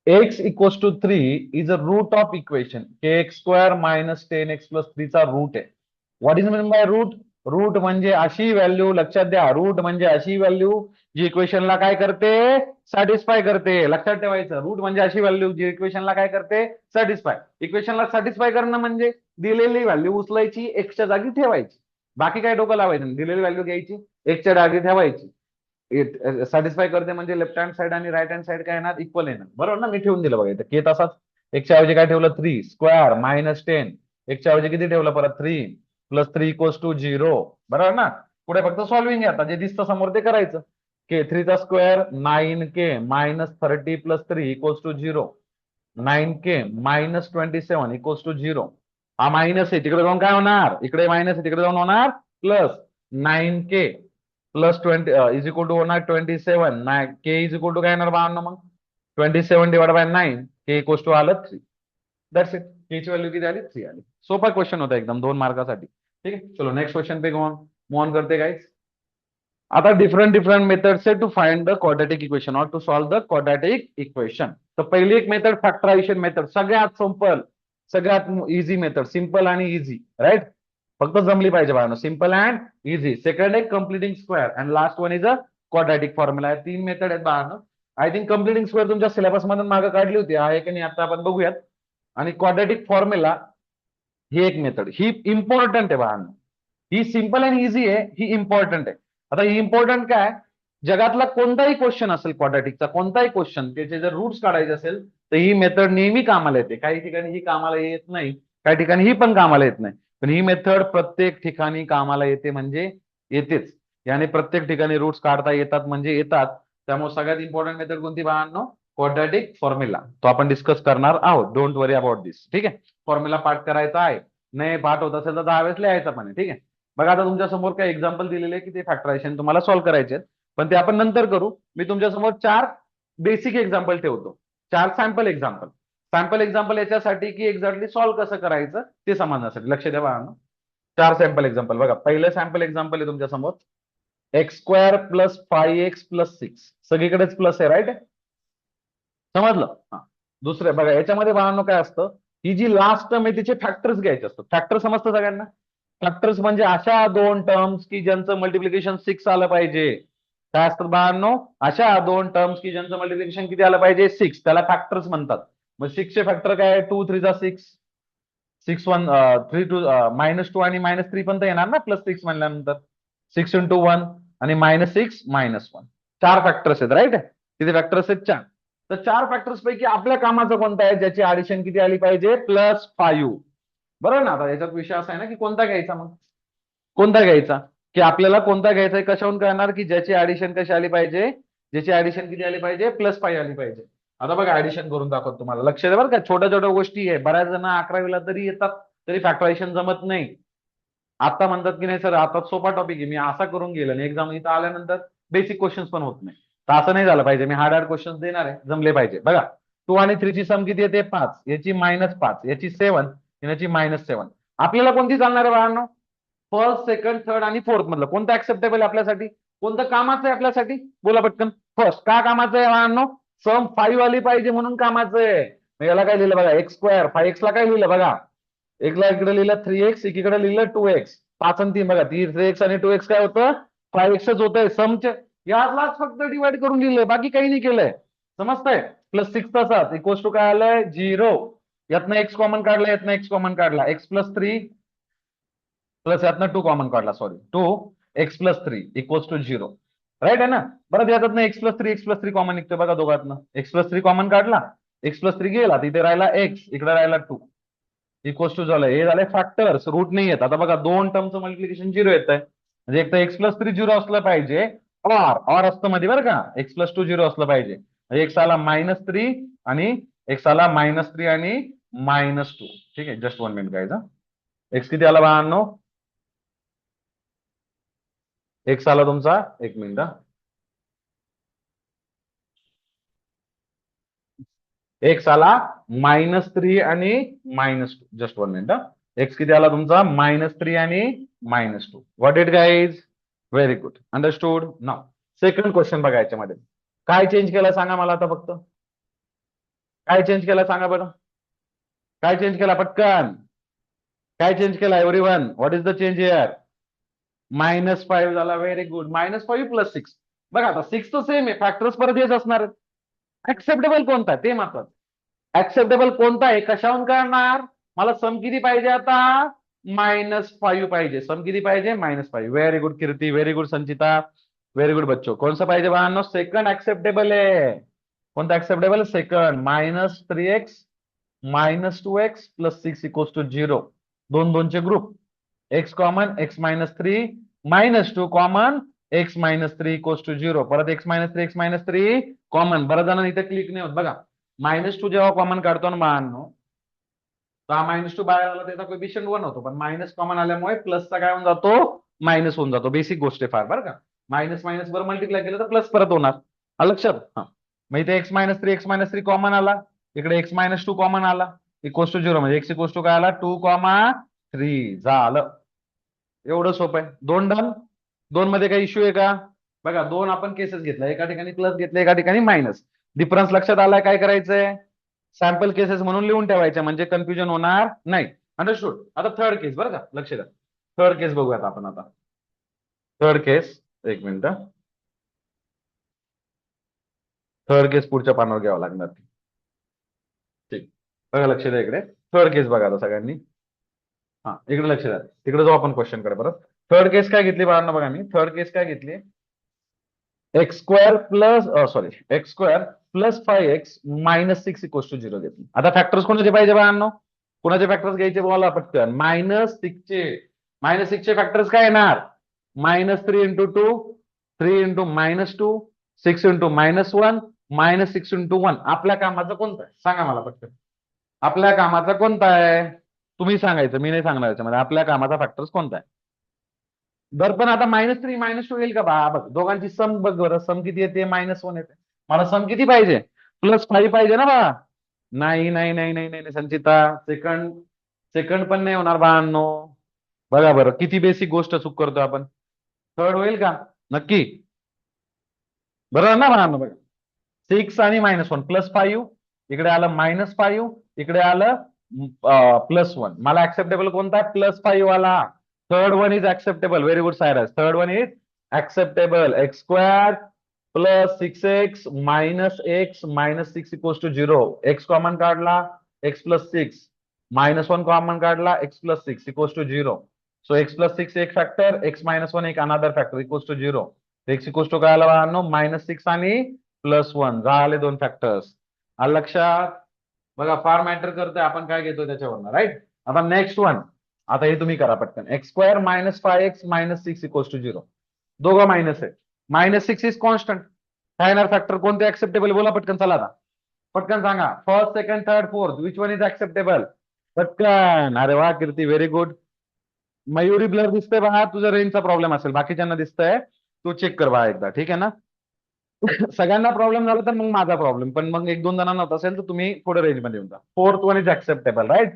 x equals to 3 is a root of equation kx square minus 10x plus 3 चा रूट आहे. What is mean by root? Root म्हणजे अशी व्हॅल्यू, लक्षात द्या, रूट म्हणजे अशी व्हॅल्यू जी इक्वेशनला काय करते, सॅटिस्फाय करते. लक्षात ठेवायचं, रूट म्हणजे अशी व्हॅल्यू जी इक्वेशनला काय करते, सॅटिस्फाय. इक्वेशनला सॅटिस्फाय करणं म्हणजे दिलेली व्हॅल्यू उचलायची, एक्सच्या जागी ठेवायची. बाकी काय डोकं लावायचं नाही, दिलेली व्हॅल्यू घ्यायची, एक्सच्या जागी ठेवायची. सॅटिस्फाय करते म्हणजे लेफ्ट हँड साइड आणि राईट हँड साइड काय येणार, इक्वल येणार. बरोबर ना, मी ठेवून दिलं बघा इथं के तसाच. एकच्या ऐवजी काय ठेवलं, 3 स्क्वेअर मायनस 10. एकच्या ऐवजी किती ठेवलं परत, 3 प्लस 3 इक्वल्स टू 0. बरोबर ना. पुढे फक्त सॉल्व्हिंग आहे, आता जे दिसतं समोर ते करायचं. के 3 चा square 9k minus 30 plus 3 equals to 0. 9k minus 27 equals to 0. हा मायनस आहे, तिकडे जाऊन काय होणार, इकडे मायनस आहे, तिकडे जाऊन होणार plus. 9k plus 20 is equal to होणार 27. के इज इक्वल टू काय येणार बाळांनो मग, 27 divide by 9, k equal to आलं 3. That's it. के ची व्हॅल्यू किती आली, 3 आली. सोपा क्वेश्चन होता एकदम, 2 मार्कासाठी. ठीक आहे, चलो नेक्स्ट क्वेश्चन पे मूव ऑन करते गाइस. आता डिफरंट डिफरंट मेथड्स है to find the quadratic equation और to solve the quadratic equation. तर पहिली एक मेथड फॅक्टरायझेशन मेथड, सगळ्यात सिंपल, सगळ्यात इझी मेथड, सिंपल आणि इझी, राईट. फक्त जमली पाहिजे बाळांनो, सिंपल अँड इझी. सेकंड एक completing square and last one is a quadratic formula. 3 method आहेत बाळांनो. आय थिंक कम्प्लिटिंग स्क्वेअर तुमच्या सिलेबस मधून मागे काढली होती, आहे की नाही आता आपण बघूयात. आणि क्वाड्रेटिक फॉर्म्युला ही एक मेथड, ही इम्पॉर्टंट आहे बाळांनो. ही सिंपल अँड इझी आहे, ही इम्पॉर्टंट आहे. आता ही इम्पॉर्टंट काय, जगातला कोणताही क्वेश्चन असेल क्वाड्रॅटिकचा, कोणताही क्वेश्चन त्याचे जर रूट्स काढायचे असेल तर ही मेथड नेहमी कामाला येते. काही ठिकाणी ही कामाला येत नाही, काही ठिकाणी ही पण कामाला येत नाही, पण ही मेथड प्रत्येक ठिकाणी कामाला येते म्हणजे येतेच. याने प्रत्येक ठिकाणी रूट्स काढता येतात म्हणजे येतात. त्यामुळे सगळ्यात इम्पॉर्टंट मेथड कोणती बाळांनो, क्वाड्रॅटिक फॉर्म्युला. तो आपण डिस्कस करणार आहोत, डोंट वरी अबाउट दिस. ठीक आहे, फॉर्म्युला पाठ करायचा आहे, नाही पाठ होत असेल तर 10 वेळेस लिहायचा पण आहे. ठीक आहे, बघा आता तुमच्या समोर काही एक्झाम्पल दिलेले आहे की ते फॅक्टरायझेशन तुम्हाला सॉल्व्ह करायचे आहेत, पण ते आपण नंतर करू. मी तुमच्या समोर 4 बेसिक एक्झाम्पल ठेवतो, 4 सॅम्पल एक्झाम्पल. सॅम्पल एक्झाम्पल याच्यासाठी की एक्झॅक्टली सॉल्व्ह कसं करायचं ते समजण्यासाठी. लक्ष द्या बाळांनो, 4 सॅम्पल एक्झाम्पल बघा. पहिलं सॅम्पल एक्झाम्पल आहे तुमच्या समोर, x square plus 5x plus 6. सगळीकडेच प्लस आहे, राईट. समजलं. हा, दुसरं बघा, याच्यामध्ये बाळांनो काय असतं, ही जी लास्ट टर्म आहे तिचे फॅक्टर्स घ्यायचे असतात. फॅक्टर समजतं सगळ्यांना, फॅक्टर्स म्हणजे अशा 2 टर्म्स की ज्यांचं मल्टिप्लिकेशन 6 आलं पाहिजे. काय असतं बाळांनो, अशा 2 टर्म्स की ज्यांचं मल्टिप्लिकेशन किती आलं पाहिजे, 6, त्याला फॅक्टर्स म्हणतात. मग 6 चे फॅक्टर काय, 2 3 जा 6, 6 1 3 2 -2 आणि -3 पण तर येणार ना प्लस 6 म्हणल्यानंतर. 6 इंटू 1 आणि -6 -1, 4 फॅक्टर्स आहेत, राईट. किती फॅक्टर्स आहेत, 4. तर 4 फॅक्टर्स पैकी आपल्या कामाचं कोणतं आहे, ज्याची ऍडिशन किती आली पाहिजे, +5. बरोबर ना. आता याच्यात विषय असा आहे ना की कोणता घ्यायचा, मग कोणता घ्यायचा, की आपल्याला कोणता घ्यायचा आहे कशावरून कळणार की ज्याची ऍडिशन कशी आली पाहिजे, ज्याची ऍडिशन किती आली पाहिजे, +5 आली पाहिजे. आता बघा ऍडिशन करून दाखवतो तुम्हाला, लक्ष द्या बरं का. छोट्या छोट्या गोष्टी आहे, बऱ्याच जण 11वीला तरी येतात तरी फॅक्टरायझेशन जमत नाही. आता म्हणतात की नाही सर आता सोपा टॉपिक आहे, मी असा करून गेलो आणि एक्झाम इथं आल्यानंतर बेसिक क्वेश्चन्स पण होत नाही. तर असं नाही झालं पाहिजे, मी हार्ड हार्ड क्वेश्चन्स देणार आहे, जमले पाहिजे. बघा 2 आणि 3 ची सम किती येते, 5, याची -5, याची 7, याची -7. आपल्याला कोणती चालणार आहे बाळांनो, फर्स्ट सेकंड थर्ड आणि फोर्थ मधलं कोणतं ऍक्सेप्टेबल आहे आपल्यासाठी, कोणतं कामाचं आहे आपल्यासाठी, बोला पटकन. फर्स्ट का कामाचं आहे बाळांनो, सम 5 आली पाहिजे म्हणून कामाचं आहे. मग याला काय लिहिलं बघा, एक्स स्क्वेअर, 5x ला काय लिहिलं बघा, एकला इकडे लिहिलं 3x, एकीकडे लिहिलं 2x. 5 आणि 3 बघा, 3x आणि 2x काय होतं, 5x होतंय. समच्या यालाच फक्त डिवाइड करून लिहिलंय, बाकी काही नाही केलंय. समजतंय. +6 तसाच इक्वल्स टू काय आलंय, 0. यातनं एक्स कॉमन काढला, यातनं एक्स कॉमन काढला, x + 3 प्लस यातनं 2 कॉमन काढला, sorry 2x + 3 equals to 0, right आहे ना. परत यातनं x + 3 कॉमन निघतोय बघा दोघातनं, x + 3 कॉमन काढला, x + 3 गेला, तिथे राहिला x, इकडे राहिला 2 इक्वल्स टू झालं. हे झालंय फॅक्टर्स, रूट नाही येत. आता बघा 2 टर्मचं मल्टिप्लिकेशन 0 येत आहे, म्हणजे एक तर x + 3 0 असलं पाहिजे, और असतं मध्ये बरं का, x + 2 0 असलं पाहिजे. म्हणजे x आला -3 आणि एक्स आला -3 आणि -2. ठीक आहे, जस्ट 1 मिनिट गाईज. एक्स किती आला बाळांनो? एक्स आला तुमचा, 1 मिनिट. एक्स आला -3 आणि -2. Just 1 minute. एक्स किती आला तुमचा? -3 आणि -2. What it guys? Very good, understood. Now second question बघा याच्यामध्ये. काय चेंज केला सांगा मला आता फक्त. काय चेंज केला सांगा बरं. काय चेंज केला पटकन? काय चेंज केला everyone? What is the change here? -5 झाला. Very good. -5 + 6. बघा आता 6 तर सेम आहे, फॅक्टर्स परत हेच असणार आहेत. ऍक्सेप्टेबल कोणता आहे ते महत्वाचं. ऍक्सेप्टेबल कोणता आहे, कशाहून करणार? मला सम किती पाहिजे आता? -5 पाहिजे. सम किती पाहिजे? -5. Very good Kirti, very good संचिता, व्हेरी गुड बच्चो. कौन सा पाहिजे बाळांनो? सेकंड ऍक्सेप्टेबल आहे. कोणता ऍक्सेप्टेबल? सेकंड. -3x -2x + 6 = 0. दोन दोनचे group. X common, x-3 -2 common, x-3 = 0. परत x-3 कॉमन. बऱ्याच जणांना इथे क्लिक नाही होत बघा. -2 जेव्हा कॉमन काढतो ना बाळांनो, तर हा -2 बाहेर आला त्याचा कोएफिशियंट 1 होतो, पण मायनस कॉमन आल्यामुळे प्लसचा काय होऊन जातो? मायनस होऊन जातो. बेसिक गोष्ट आहे फार, बरं का. मायनस मायनस वर मल्टिप्लाय केलं तर प्लस परत होणार. आलं लक्षात? हा. मग इथे x-3 कॉमन आला, इकडे x-2 कॉमन आला, = 0. म्हणजे x काय आला? 2,3 झालं. एवढं सोपं आहे. दोन डन. दोन मध्ये काही इश्यू आहे का? बघा, दोन आपण केसेस घेतला, एका ठिकाणी प्लस घेतलं, एका ठिकाणी मायनस. डिफरन्स लक्षात आलाय? काय करायचंय? सॅम्पल केसेस म्हणून लिहून ठेवायच्या, म्हणजे कन्फ्युजन होणार नाही. अंडरस्टूड. आता थर्ड केस बरं का, लक्ष द्या. थर्ड केस बघूयात आपण आता. थर्ड केस, 1 मिनिट. थर्ड केस पुढच्या पानावर घ्यावं लागणार. ठीक, बघा लक्ष द्या इकडे. थर्ड केस बघा आता सगळ्यांनी. हा, इकडे लक्ष द्या. तिकडे जाऊ आपण क्वेश्चन कडे परत. थर्ड केस काय घेतली बाळांना बघा. मी थर्ड केस काय घेतली? x² + 5x - 6 = 0 घेतली. आता फॅक्टर्स कोणाचे पाहिजे बाळांनो? कोणाचे फॅक्टर्स घ्यायचे बोला पटकन. -6 चे. -6 चे फॅक्टर्स काय येणार? -3 × 2, 3 × -2, 6 × -1, -6 × 1. आपल्या कामाचं कोणतं आहे सांगा मला पटकन. आपल्या कामाचा कोणता आहे? तुम्ही सांगायचं, मी नाही सांगणार याच्यामध्ये. आपल्या कामाचा फॅक्टर्स कोणता आहे? बरं, पण आता -3 -2 येईल का बा? बघ, दोघांची सम बघ बरं. सम किती येते? -1 येते. मला सम किती पाहिजे? +5 पाहिजे ना बा? नाही नाही नाही नाही नाही संचिता, सेकंड सेकंड पण नाही होणार बाळांनो. बघा बरं, किती बेसिक गोष्ट चूक करतो आपण. थर्ड होईल का नक्की? बरोबर ना बाळांनो? बघा, 6 आणि -1 +5, इकडे आलं -5, इकडे आलं +1. मला ऍक्सेप्टेबल कोणता? +5 वाला. Third one is acceptable. Very good Cyrus. Third one is acceptable. x² + 6x - x -6 = 0. x common काढला, x + 6. -1 कॉमन काढला, x + 6 = 0. सो x + 6 एक फॅक्टर, x - 1 एक अनादर फॅक्टर, = 0. x = काय आला बाळांनो? -6 आणि +1 झाले दोन फॅक्टर्स. आलं लक्षात? बघा, फार मॅटर करतोय आपण काय घेतो त्याच्यावरनं, राईट. आता नेक्स्ट वन. आता हे तुम्ही करा पटकन. x² - 5x - 6 = 0. दोघं मायनस आहे. -6 इज कॉन्स्टंट. काय येणार फॅक्टर? कोणते ऍक्सेप्टेबल बोला पटकन. चला आता पटकन सांगा. First, second, third, fourth, which one is acceptable? पटकन. अरे वा कीर्ती, व्हेरी गुड. मयुरी ब्लर दिसतंय बघा. तुझा रेंजचा प्रॉब्लेम असेल, बाकीच्यांना दिसतंय. तू चेक कर बघा एकदा, ठीक आहे ना? सगळ्यांना प्रॉब्लेम झाला तर मग माझा प्रॉब्लेम, पण मग 1-2 जणांना होत असेल तर तुम्ही थोडं रेंज मध्ये येऊन जा. Fourth one is acceptable, right.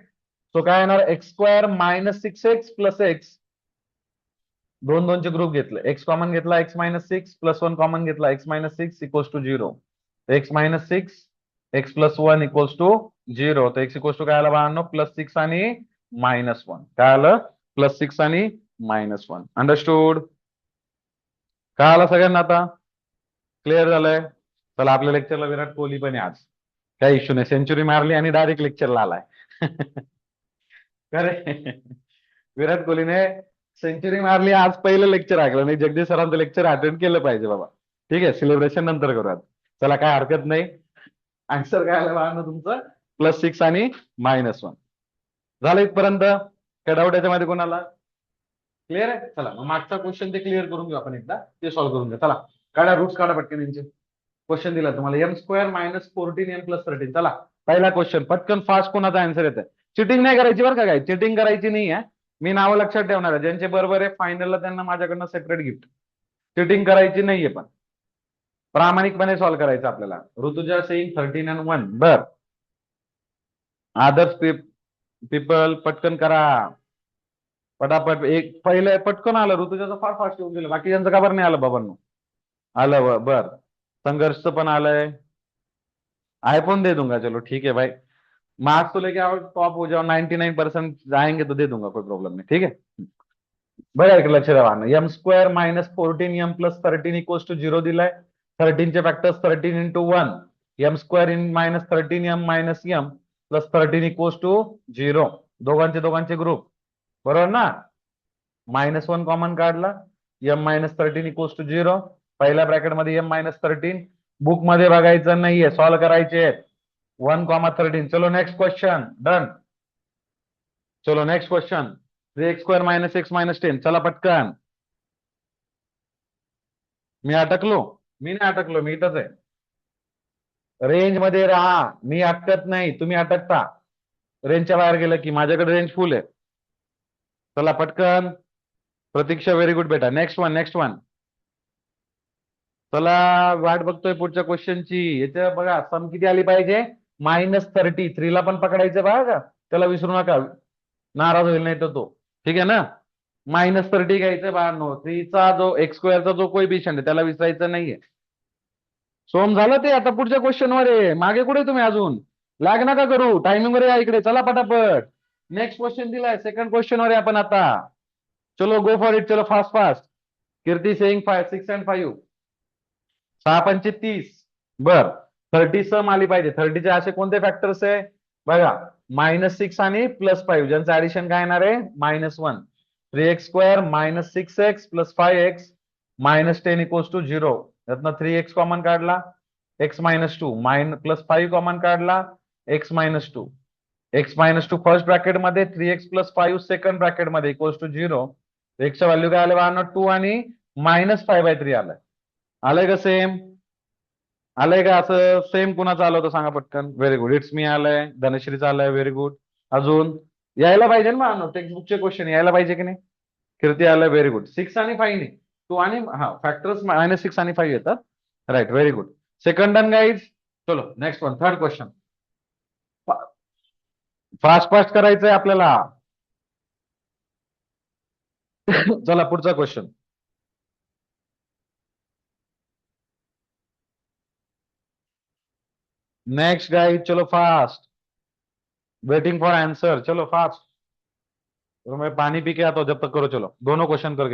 So काय येणार? x² - 6x + x. दोन दोनचे ग्रुप घेतले. x कॉमन घेतला, x - 6 +1 कॉमन घेतला, x - 6 = 0. x - 6 x + 1 = 0. तर x = काय आलं बाळांनो? +6 आणि -1. काय आलं? +6 आणि -1. अंडरस्टूड? काय आलं सगळ्यांना आता? क्लिअर झालंय? चला, आपल्या लेक्चरला विराट कोहली पण आहे आज. काही इश्यू नाही, सेंचुरी मारली आणि डायरेक्ट लेक्चरला आलाय. अरे, विराट कोहलीने सेंचुरी मारली, आज पहिलं लेक्चर ऐकलं नाही. जगदीश सरांचं लेक्चर अटेंड केलं पाहिजे बाबा. ठीक आहे, सेलिब्रेशन नंतर करूयात. चला, काय हरकत नाही. आन्सर काय आलं बाळांनो तुमचं? +6 आणि -1. झालं इथपर्यंत? काय डाऊट याच्यामध्ये कोणाला? क्लिअर आहे? चला, मग मागचा क्वेश्चन ते क्लिअर करून घेऊ आपण एकदा. ते सॉल्व्ह करून घ्या. चला, काढा रूट्स, काढा पटकन यांचे. क्वेश्चन दिला तुम्हाला. m² - 14m + 13. चला, पहिला क्वेश्चन पटकन फास्ट कोणाचा आन्सर येतं. चिटिंग नाही करायची बरं का, काय चिटिंग करायची नाही आहे. मी नावं लक्षात ठेवणार आहे, ज्यांचे बरोबर आहे फायनलला त्यांना माझ्याकडनं सेपरेट गिफ्ट. चिटिंग करायची नाहीये, पण प्रामाणिकपणे सॉल्व्ह करायचं आपल्याला. Rutuja saying 13 and 1. बर, आदर्श पीपल पटकन करा, पटापट. एक पहिले पटकन आलं ऋतुजाचं, फार फास्ट येऊन गेलं. बाकीच्यांचं का बरं नाही आलं बाबांनो? आलं बर. संघर्षचं पण आलंय. आईफोन दे दूंगा, चलो ठीक है भाई. मार्क्स तो लेके आओ, टॉप हो जाओ, 99% जाएंगे तो दे दूंगा, कोई प्रॉब्लम नहीं, ठीक है. बघा एक लक्ष द्या, m² - 14m + 13 = 0 दिलाय. 13चे factors 13 × 1, m² in -13m - m + 13 = 0. दोघांचे ग्रुप बरोबर ना. -1 कॉमन काढला, m - 13 = 0. पहिल्या ब्रॅकेट मध्ये m - 13. बुक मध्ये बघायचं नाहीये, सॉल्व्ह करायचे. 1, 13. चलो नेक्स्ट क्वेश्चन. डन. चलो नेक्स्ट क्वेश्चन. 3x² - x - 10. चला पटकन. मी अटकलो? मी नाही अटकलो, मी इथंच आहे. रेंज मध्ये राहा, मी अटकत नाही, तुम्ही अटकता. रेंजच्या बाहेर गेलं की. माझ्याकडे रेंज फुल आहे. चला पटकन. प्रतीक्षा व्हेरी गुड बेटा. Next one. चला वाट बघतोय पुढच्या क्वेश्चनची. याच्या बघा सम किती आली पाहिजे? -30. 3ला पण पकडायचं बघा का, त्याला विसरू नका, नाराज होईल नाही तर तो. ठीक आहे ना. -30 घ्यायचं बाळांनो. 3चा जो x² जो कोएफिशियंट आहे त्याला विसरायचं नाहीये. सोम झालं ते. आता पुढच्या क्वेश्चन वर आहे. मागे कुठे तुम्ही अजून? लाग नका करू, टायमिंग वर या इकडे. चला पटापट. नेक्स्ट क्वेश्चन दिलाय, सेकंड क्वेश्चन वर आहे आपण आता. चलो गो फॉर इट. चलो fast fast. Kirti saying 6 and 5. 6×5 = 30. बर. 30 सम आली पाहिजे. 30चे असे कोणते फॅक्टर्स आहे बघा? -6 आणि +5, ज्यांचं ऍडिशन काय येणार आहे? -1. 3x² - 6x + 5x - 10 = 0. यातनं 3x कॉमन काढला, x - 2 +5 कॉमन काढला, x - 2. x - 2 फर्स्ट ब्रॅकेट मध्ये, 3x + 5 सेकंड ब्रॅकेट मध्ये = 0. x व्हॅल्यू काय आलं? 2 आणि -5/3 आलंय. आलंय का सेम? आलंय का असं सेम? कुणाचं आलं होतं सांगा पटकन. व्हेरी गुड, इट्स मी आलंय. धनश्रीचं आलंय, व्हेरी गुड. अजून यायला पाहिजे ना, टेक्स्टबुकचे क्वेश्चन यायला पाहिजे की नाही? कीर्ती आलंय, व्हेरी गुड. 6 आणि 5 नाही, 2 आणि फॅक्टर्स -6 आणि 5 येतात. Right, very good. Second done guys. चलो next one, third question. Fast fast करायचंय आपल्याला. चला पुढचा क्वेश्चन. नेक्स्ट गाइस, चलो फास्ट. वेटिंग फॉर आंसर, चलो फास्ट. तो मैं पानी पी के आता हूं, जब तक करो. चलो दोनों क्वेश्चन करके.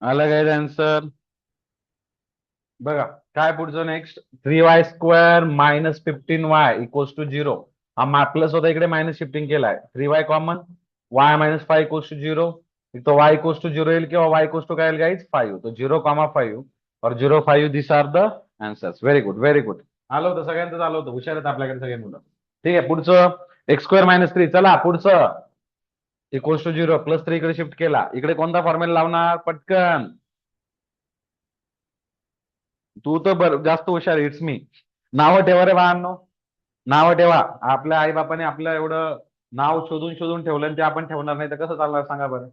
अलग आहे आन्सर. बघा काय पुढचं नेक्स्ट. 3y² - 15y = 0. हा प्लस होता, इकडे मायनस शिफ्टिंग केलाय. 3y common, y - 5 = 0. तो y = 0 येईल किंवा y = काय येईल गाईज? 5. तो 0,5 और 0,5 this are the answers. Very good, very good. आलं होतं सगळ्यांचं, आलं होतं. हुशार आहेत आपल्याकडे सगळे मुलं. ठीक आहे, पुढचं x² - 3. चला पुढचं. = 0 +3 इकडे शिफ्ट केला. इकडे कोणता फॉर्म्युला लावणार पटकन? तू तर जास्त हुशार. It's me. नावं ठेवा रे बाळांनो, नावं ठेवा. आपल्या आई बापाने आपलं एवढं नाव शोधून शोधून ठेवलं आणि ते आपण ठेवणार नाही तर कसं चालणार सांगा बरं.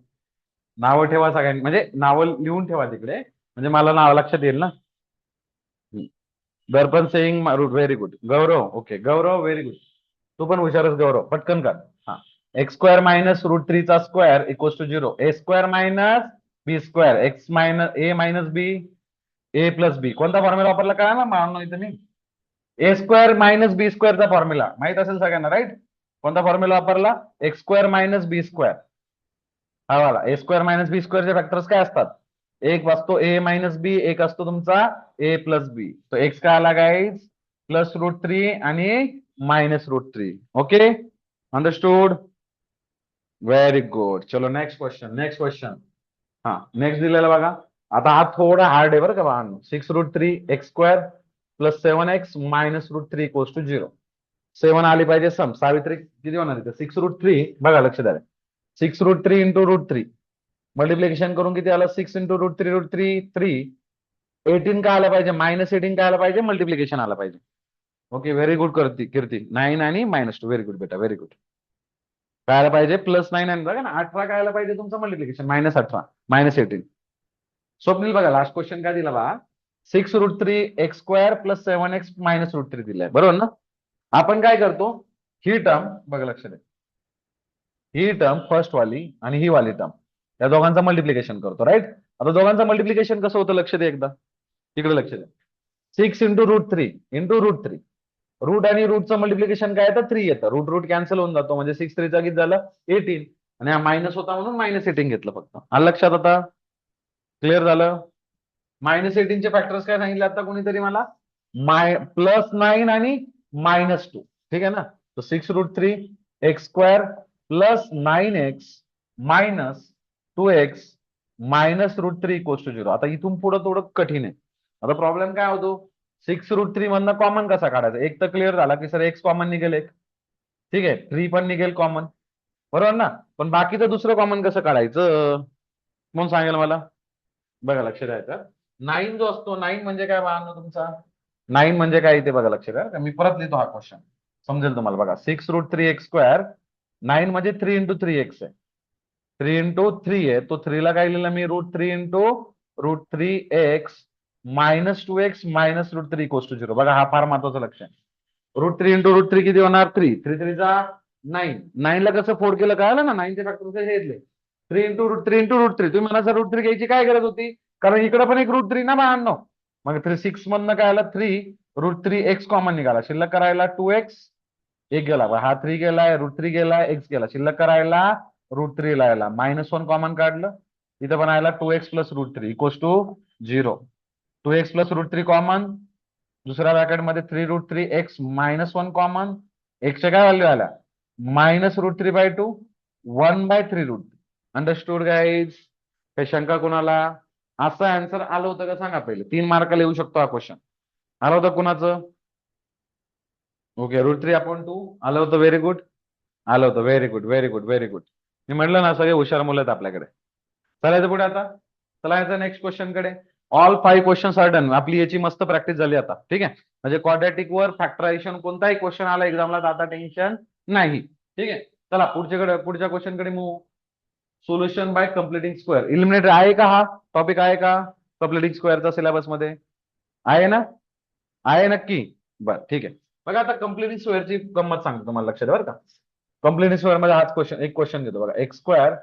नावं ठेवा सगळ्यांनी, म्हणजे नावं लिहून ठेवा तिकडे, म्हणजे मला नाव लक्षात येईल ना. दर्पण सेईंग रूट, व्हेरी गुड. गौरव, ओके गौरव, व्हेरी गुड. तू पण हुशारच गौरव, पटकन कर. हा. x² - √3² = 0. a² - b², x - a - b, a + b. कोणता फॉर्म्युला वापरला काय ना मानलो इथे मी? a² - b² चा फॉर्म्युला माहित असेल सगळ्यांना, राईट? कोणता फॉर्म्युला वापरला? x² - b². हा वाला. a² - b² चे फॅक्टर्स काय असतात? एक असतो a - b, एक असतो तुमचा a + b. तो x काय आला गाईज? प्लस रूट थ्री आणि minus root three. Okay, understood. Very good. चलो नेक्स्ट क्वेश्चन, नेक्स्ट क्वेश्चन. हा, नेक्स्ट दिलेला बघा. आता हा थोडा हार्ड आहे बरं का बाळांनो. 6√3 x² plus 7x minus root three equals to 0. 7 आली पाहिजे सम. सावित्री किती होणार इथे? 6√3. बघा लक्ष द्या. 6√3 इंटू रूट थ्री मल्टिप्लिकेशन करून किती आलं? 6 इंटू रूट थ्री 3. 18 काय आलं पाहिजे? -18 काय आलं पाहिजे? मल्टिप्लिकेशन आलं पाहिजे. ओके, व्हेरी गुड करती कीर्ती. 9 आणि -2. व्हेरी गुड बेटा, व्हेरी गुड. काय आलं पाहिजे? +9 आणि बघा ना 18 काय आलं पाहिजे तुमचं मल्टिप्लिकेशन? -18 -18. स्वप्नील बघा लास्ट क्वेश्चन काय दिला बा? 6√3 x² plus 7x minus root three दिलाय, बरोबर ना? आपण काय करतो? ही टर्म बघा लक्ष द्या. ही टर्म फर्स्ट वाली आणि ही वाली टर्म या दोघांचं मल्टिप्लिकेशन करतो, राईट? आता दोघांचं मल्टिप्लिकेशन कसं होतं लक्ष द्या एकदा. इकडे लक्ष द्या. 6 into root three into root three. Root आणि रूटचं मल्टिप्लिकेशन काय येतं? 3 येतं. रूट रूट कॅन्सल होऊन जातो, म्हणजे 6 3 किती झालं? 18. आणि हा मायनस होता म्हणून -18 घेतलं फक्त. आलं लक्षात आता? क्लिअर झालं? -18चे फॅक्टर्स काय सांगितले आता कोणीतरी मला? +9 आणि -2. ठीक आहे ना? तो 6√3 x² plus 9x minus 2x minus root three equals to 0. आता इथून पुढे थोडं कठीण आहे. आता प्रॉब्लेम काय होतो? 6√3 मधनं कॉमन कसा काढायचा? एक तर क्लिअर झाला की सर एक्स कॉमन निघेल एक. ठीक आहे, 3 पण निघेल कॉमन, बरोबर ना? पण बाकीचं दुसरं कॉमन कसं काढायचं? म्हणून सांगेल मला. बघा लक्ष द्यायचं. 9 जो असतो, 9 म्हणजे काय बाळांनो तुमचा? 9 म्हणजे काय इथे बघा लक्ष द्या. मी परत लिहितो हा क्वेश्चन, समजेल तुम्हाला. बघा 6√3 x². 9 म्हणजे 3 इंटू 3x आहे. 3 इंटू 3 आहे, तो 3 ला काय लिहिलं मी? √3 into √3x -2x minus root three equals to 0. बघा हा फार महत्वाचं लक्ष आहे. √3 इंटू रूट थ्री किती होणार? 3. 3 3 जा 9. 9 ला कसं फोड केलं कळालं ना? 9 चे फॅक्टर कसे घेतले? 3 इंटू रूट थ्री. तुम्ही म्हणा रूट थ्री घ्यायची काय गरज होती? कारण इकडे पण एक √3 ना बाळांनो. मग 6 मधनं काय आलं? 3√3 x कॉमन निघाला. शिल्लक करायला 2x एक गेला. हा 3 गेलाय, √3 गेलाय, एक्स गेला. शिल्लक करायला √3 ला याला -1 कॉमन काढलं. इथं पण आयला 2x plus √3 equals to 0. 2x plus √3 common. दुसऱ्या ब्रॅकेटमध्ये 3√3 x -1 कॉमन. एक्सच्या काय व्हॅल्यू आल्या? -√3/2 1/3√3. Understood guys? काही शंका कोणाला? असं आन्सर आलं होतं का सांगा पहिले. 3 मार्काला येऊ शकतो हा क्वेश्चन. आलं होतं कुणाचं? ओके, √3/2 आलं होतं. Very good. आलं होतं. Very good, very good, very good. मी म्हटलं ना सगळे हुशार मुलं आहेत आपल्याकडे. चालायचं पुढे आता. चला याचा नेक्स्ट क्वेश्चन कडे. All 5 question are done. आपली याची मस्त प्रॅक्टिस झाली आता. ठीक आहे, म्हणजे क्वाड्रॅटिक वर फॅक्टरायझेशन कोणताही क्वेश्चन आला एक्झामला तर आता टेन्शन नाही. ठीक आहे, चला पुढच्या क्वेश्चन कडे move. Solution by completing square. Eliminator आहे का? हा टॉपिक आहे का कम्प्लिटिंग स्क्वेअरचा सिलेबस मध्ये? आहे ना? आहे नक्की? बरं ठीक आहे. बघा आता कम्प्लिटिंग स्क्वेअरची गंमत सांगतो तुम्हाला, लक्षात बरं का. कम्प्लिटिंग स्क्वेअर मध्ये हाच क्वेश्चन, एक क्वेश्चन घेतो बघा. x²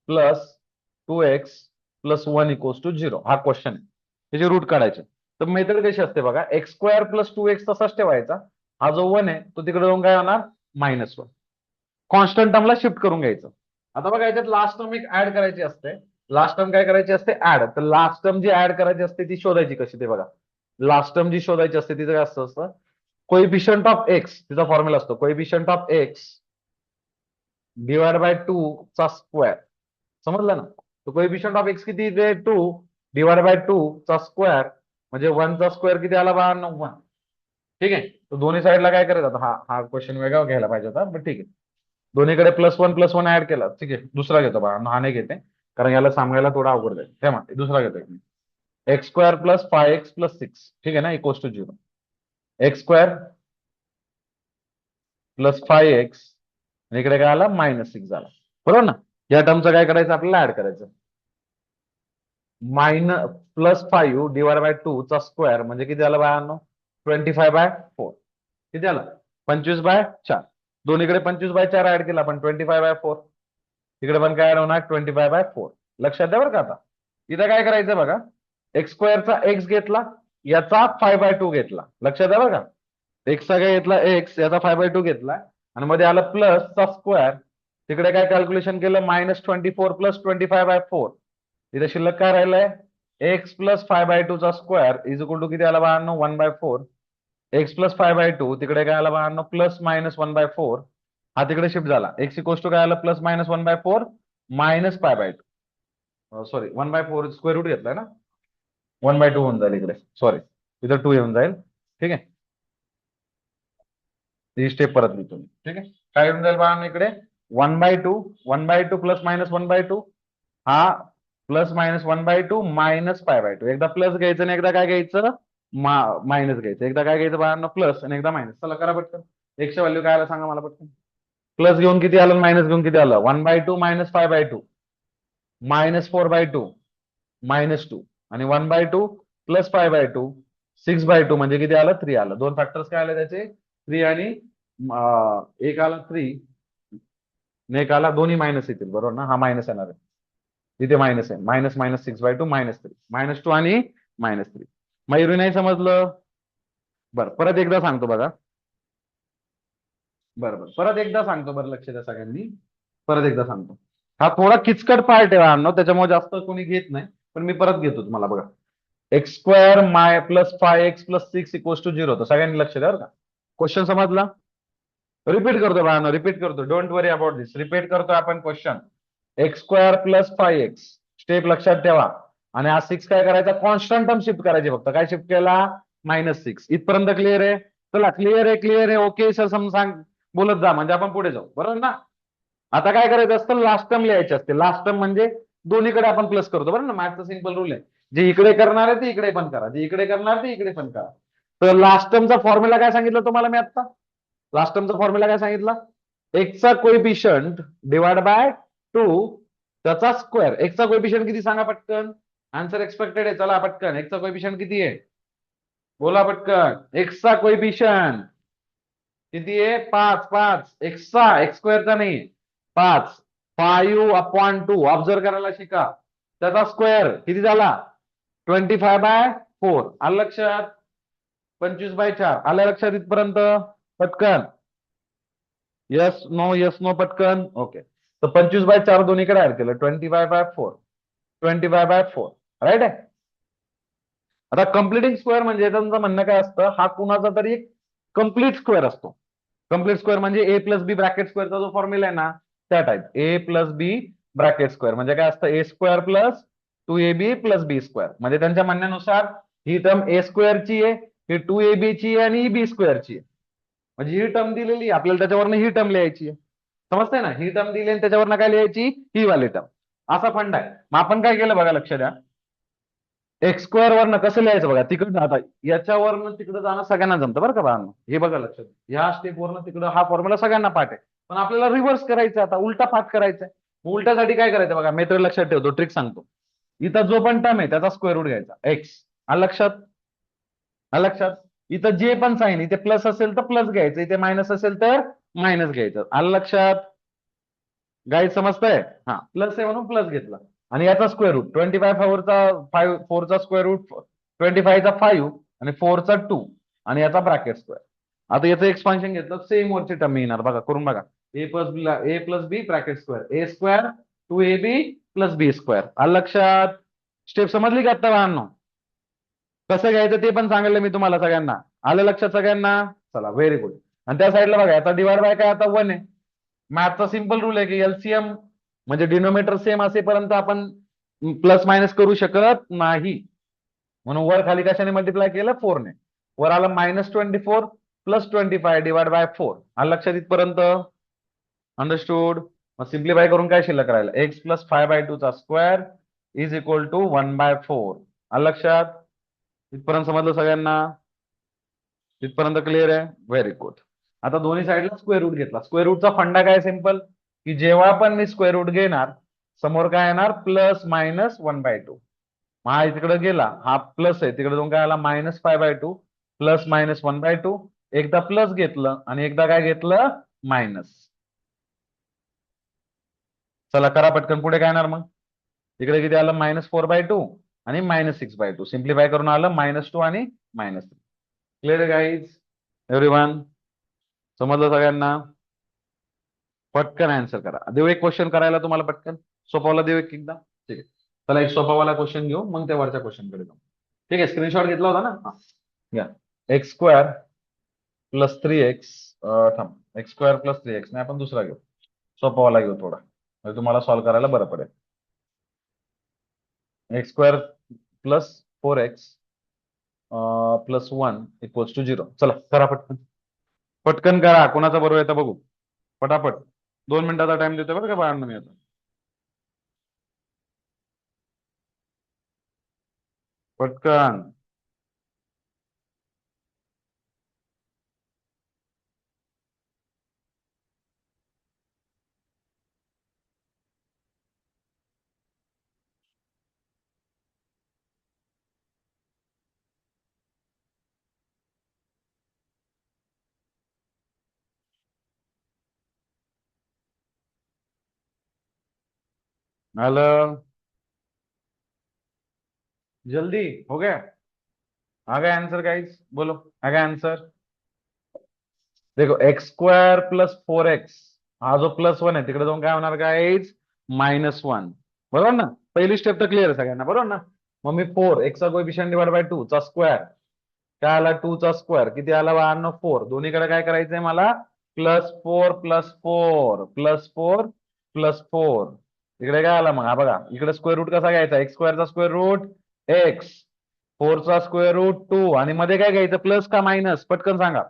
plus 2x plus 1 equals to 0 हा क्वेश्चन आहे. त्याचे रूट काढायचे. तर मेथड कशी असते बघा, x² प्लस 2x तसाच ठेवायचा. हा जो 1 आहे तो तिकडे जाऊन काय होणार? -1. कॉन्स्टंट टर्मला शिफ्ट करून घ्यायचं. आता बघा याच्यात लास्ट टर्म एक ऍड करायची असते. लास्ट टर्म काय करायची असते? ऍड. तर लास्ट टर्म जी ऍड करायची असते ती शोधायची कशी ते बघा. लास्ट टर्म जी शोधायची असते तिचं काय असतं? कोएफिशियंट ऑफ एक्स, तिचा फॉर्म्युला असतो coefficient of x divide by 2 चा स्क्वेअर. समजलं ना? तो कोएफिशियंट ऑफ एक्स किती आहे? 2 डिवाइड बाय 2 चा स्क्वेअर म्हणजे 1 चा स्क्वेअर किती आला बा? 1. ठीक आहे, तो दोन्ही साईडला काय करायचं? हा हा क्वेश्चन वेगळा घ्यायला पाहिजे होता, पण ठीक आहे. दोन्हीकडे +1 ऍड केला. ठीक आहे, दुसरा घेतो बा. हा नाही घेते कारण याला सांगायला थोडा अवघड जाईल. तेव्हा दुसरा घेतोय मी. x² plus 5x plus 6. ठीक आहे ना, equals to 0. x² plus 5x आणि इकडे काय आला? -6 झाला. बरोबर ना? या टर्मचं काय करायचं आपल्याला? ऍड करायचं. +5 डिवाइड बाय 2 चा स्क्वेअर म्हणजे किती झालं बाळांनो? 25/4. किती आलं? 25/4. दोन्हीकडे 25/4 ऍड केला पण 25/4. तिकडे पण काय ऍड होणार? 25/4. लक्षात द्या बरं का. आता इथं काय करायचं बघा, x² x घेतला, याचा 5/2 घेतला. लक्षात द्या बरं का. एक्सचा काय घेतला? एक्स, याचा 5/2 घेतला आणि मध्ये आलं प्लस चा स्क्वेअर. तिकडे काय कॅल्क्युलेशन केलं? -24 प्लस 25/4. इथे शिल्लक काय राहिलंय? एक्स प्लस 5/2 चा स्क्वेअर इज इक्वल टू किती आला बाळांनो? 1/4. एक्स प्लस 5/2 तिकडे काय आला बाळांनो प्लस मायनस 1/4 हा तिकडे शिफ्ट झाला. एक्स इक्वल्स टू काय आलं plus minus 1/4 minus π/2 sorry 1/4 square root घेतलाय ना 1/2 होऊन जाईल इकडे सॉरी इथं 2 येऊन जाईल. ठीक आहे ही स्टेप परत लिहितो मी. ठीक आहे काय येऊन जाईल बाळांनो इकडे 1/2 प्लस मायनस 1/2 हा प्लस मायनस 1/2 मायनस π/2 एकदा प्लस घ्यायचं आणि एकदा काय घ्यायचं मायनस घ्यायचं. एकदा काय घ्यायचं बाळांनो प्लस आणि एकदा मायनस. चला करा पटकन एक्सच्या व्हॅल्यू काय आला सांगा मला पटकन. प्लस घेऊन किती आलं मायनस घेऊन किती आलं 1/2 मायनस 5/2 मायनस 4/2 -2 आणि 1/2 प्लस 5/2 6/2 म्हणजे किती आलं 3 आलं. दोन फॅक्टर्स काय आले त्याचे 3 आणि एक आला 3 आणि एक आला दोन्ही मायनस येतील बरोबर ना हा मायनस येणार आहे. तिथे मायनस आहे मायनस मायनस 6/2 -3 -2 आणि -3 मयुरी नाही समजलं. बरं परत एकदा सांगतो बघा. बरं परत एकदा सांगतो बरं लक्ष द्या सगळ्यांनी. परत एकदा सांगतो हा थोडा किचकट पार्ट आहे अण्णा त्याच्यामुळे जास्त कोणी घेत नाही पण मी परत घेतो तुम्हाला बघा. X square my plus 5x plus 6 equals to 0 होतं सगळ्यांनी लक्ष द्या बरं का. क्वेश्चन समजला. रिपीट करतो बाळांनो रिपीट करतो don't worry about this repeat करतो आपण question. X square plus 5x step लक्षात ठेवा आणि हा 6 काय करायचा कॉन्स्टंट टर्म शिफ्ट करायची फक्त काय शिफ्ट केला -6 इथपर्यंत क्लिअर आहे. चला क्लिअर आहे ओके सर सांग बोलत जा म्हणजे आपण पुढे जाऊ बरोबर ना. आता काय करायचं असतं लास्ट टर्म लिहायचे असते लास्ट टर्म म्हणजे दोन्हीकडे आपण प्लस करतो बरोबर ना मॅथचा सिंपल रूल आहे. जे इकडे करणार आहे ते इकडे पण करा जे इकडे करणार ते इकडे पण करा. तर लास्ट टर्मचा फॉर्म्युला काय सांगितलं तुम्हाला मी आता लास्ट टर्मचा फॉर्म्युला काय सांगितला एक्सचा कोएफिशियंट डिवाइड बाय 2 त्याचा स्क्वेअर. एक्सचा कोएफिशियंट किती सांगा पटकन आन्सर एक्सपेक्टेड आहे चला पटकन एक्सचा कोएफिशियंट किती आहे बोला पटकन. एक्सचा कोएफिशियंट किती आहे 5 एक्सचा एक्स स्क्वेअरचा नाही 5 5/2 ऑब्झर्व करायला शिका. त्याचा स्क्वेअर किती झाला 25/4 आलं लक्षात 25/4 आलं लक्षात इथपर्यंत पटकन यस नो पटकन ओके. तर 25/4 दोन्हीकडे ऍड केलं 25/4 राईट आहे. आता कम्प्लिटिंग स्क्वेअर म्हणजे त्यांचं म्हणणं काय असतं हा कुणाचा तरी एक कम्प्लीट स्क्वेअर असतो. कम्प्लीट स्क्वेअर म्हणजे ए प्लस बी ब्रॅकेट स्क्वेअरचा जो फॉर्म्युला आहे ना त्या type a plus b bracket square म्हणजे काय असतं a square plus 2ab plus b square म्हणजे त्यांच्या म्हणण्यानुसार ही टर्म ए स्क्वेअरची आहे ही 2ab ची आहे आणि ही बी स्क्वेअरची आहे. म्हणजे ही टर्म दिलेली आपल्याला त्याच्यावरनं ही टर्म लिहायची आहे. समजतंय ना ही टर्म दिली आणि त्याच्यावरनं काय लिहायची ही वाली टर्म. असा फंड आहे. मग आपण काय केलं बघा लक्ष द्या एक्स स्क्वेअर वरनं कसं लिहायचं बघा तिकडं आता याच्यावरनं तिकडे जाणं सगळ्यांना जमतं बरं का बाळांनो हे बघा लक्षात या स्टेप वरनं तिकडं हा फॉर्म्युला सगळ्यांना पाठ आहे पण आपल्याला रिव्हर्स करायचं आता उलटा पाठ करायचा आहे. उलट्यासाठी काय करायचं बघा मेथड लक्षात ठेवतो ट्रिक सांगतो. इथं जो पण टर्म आहे त्याचा स्क्वेअर रूट घ्यायचा एक्स लक्षात लक्षात. इथं जे पण साईन इथे प्लस असेल तर प्लस घ्यायचं इथे मायनस असेल तर मायनस घ्यायचं आलं लक्षात. गाईड समजतंय हा प्लस आहे म्हणून प्लस घेतला आणि याचा स्क्वेअर रूट 25/4चा स्क्वेअर रूट 25चा 5 आणि 4चा 2 आणि याचा ब्रॅकेट स्क्वेअर. आता याचं एक्सपान्शन घेतलं सेम वरची टर्म येणार बघा करून बघा ए प्लस बी ब्रॅकेट स्क्वेअर ए square 2ab plus b square आलं लक्षात. स्टेप समजली का आता बाळांनो कसं घ्यायचं ते पण सांगितलं मी तुम्हाला सगळ्यांना आलं लक्षात सगळ्यांना चला व्हेरी गुड. आणि त्या साईडला बघा आता डिवाइड बाय काय आता 1 आहे. मॅथचा सिंपल रूल आहे की एलसीएम म्हणजे डिनोमिनेटर सेम असेपर्यंत आपण प्लस मायनस करू शकत नाही म्हणून वर खाली कशाने मल्टिप्लाय केलं 4 ने वर आलं -24 प्लस 25 डिवाइड बाय 4 आलं लक्षात इथपर्यंत अंडरस्टूड. मग सिम्प्लिफाय करून काय शिल्लक राहिलं एक्स प्लस 5/2 चा स्क्वेअर इज इक्वल टू 1/4 आलं लक्षात. इथपर्यंत समजलं सगळ्यांना तिथपर्यंत क्लिअर आहे व्हेरी गुड. आता दोन्ही साईडला स्क्वेअर रूट घेतला स्क्वेअर रूटचा फंडा काय सिंपल की जेव्हा पण मी स्क्वेअर रूट घेणार समोर काय येणार प्लस मायनस 1/2 हा तिकडे गेला हा प्लस आहे तिकडे जाऊन काय आला -5/2 प्लस मायनस 1/2 एकदा प्लस घेतलं आणि एकदा काय घेतलं मायनस. चला करा पटकन पुढे काय येणार मग इकडे किती आलं -4/2 आणि -6/2 सिम्प्लिफाय करून आलं -2 आणि -3 क्लिअर गाईज एव्हरीवन समजलं सगळ्यांना. पटकन आन्सर करा देऊ एक क्वेश्चन करायला तुम्हाला पटकन सोपावाला देऊ एक एकदा ठीक आहे. चला एक सोपावाला क्वेश्चन घेऊ मग त्या वरच्या क्वेश्चन कडे जाऊ. ठीक आहे स्क्रीनशॉट घेतला होता ना घ्या एक्स स्क्वेअर प्लस 3x थांब एक्स स्क्वेअर प्लस 3x नाही आपण दुसरा घेऊ, सोपावाला घेऊ थोडा, म्हणजे तुम्हाला सॉल्व्ह करायला बरं पडेल. X square plus 4x plus 1 equals to 0. चला करा पटकन, पटकन करा, कोणाचा बरोबर येतं बघू पटापट. 2 मिनिटाचा टाइम देतोय बरं का बाळांना मी आता. पटकन. आलं, जल्दी हो गया. आ गया आंसर गाइस, बोलो आ गया आंसर. देखो एक्स स्क्वायर प्लस 4x, हा जो +1 आहे तिकडे जाऊन काय होणार गाइस, -1. बरोबर ना, पहिली स्टेप तर क्लिअर आहे सगळ्यांना, बरोबर ना. मग मी 4 एक्सचा कोएफिशियंट डिवाइड बाय 2 चा स्क्वेअर, काय आला 2 चा स्क्वेअर किती आला 4. दोन्हीकडे काय करायचंय मला, +4 +4 +4 +4. इकडे काय आला मग, हा बघा इकडे स्क्वेअर रूट कसा घ्यायचा, एक्स स्क्वेअरचा स्क्वेअर रूट एक्स, 4चा स्क्वेअर रूट 2, आणि मध्ये काय घ्यायचं प्लस का मायनस, पटकन सांगा.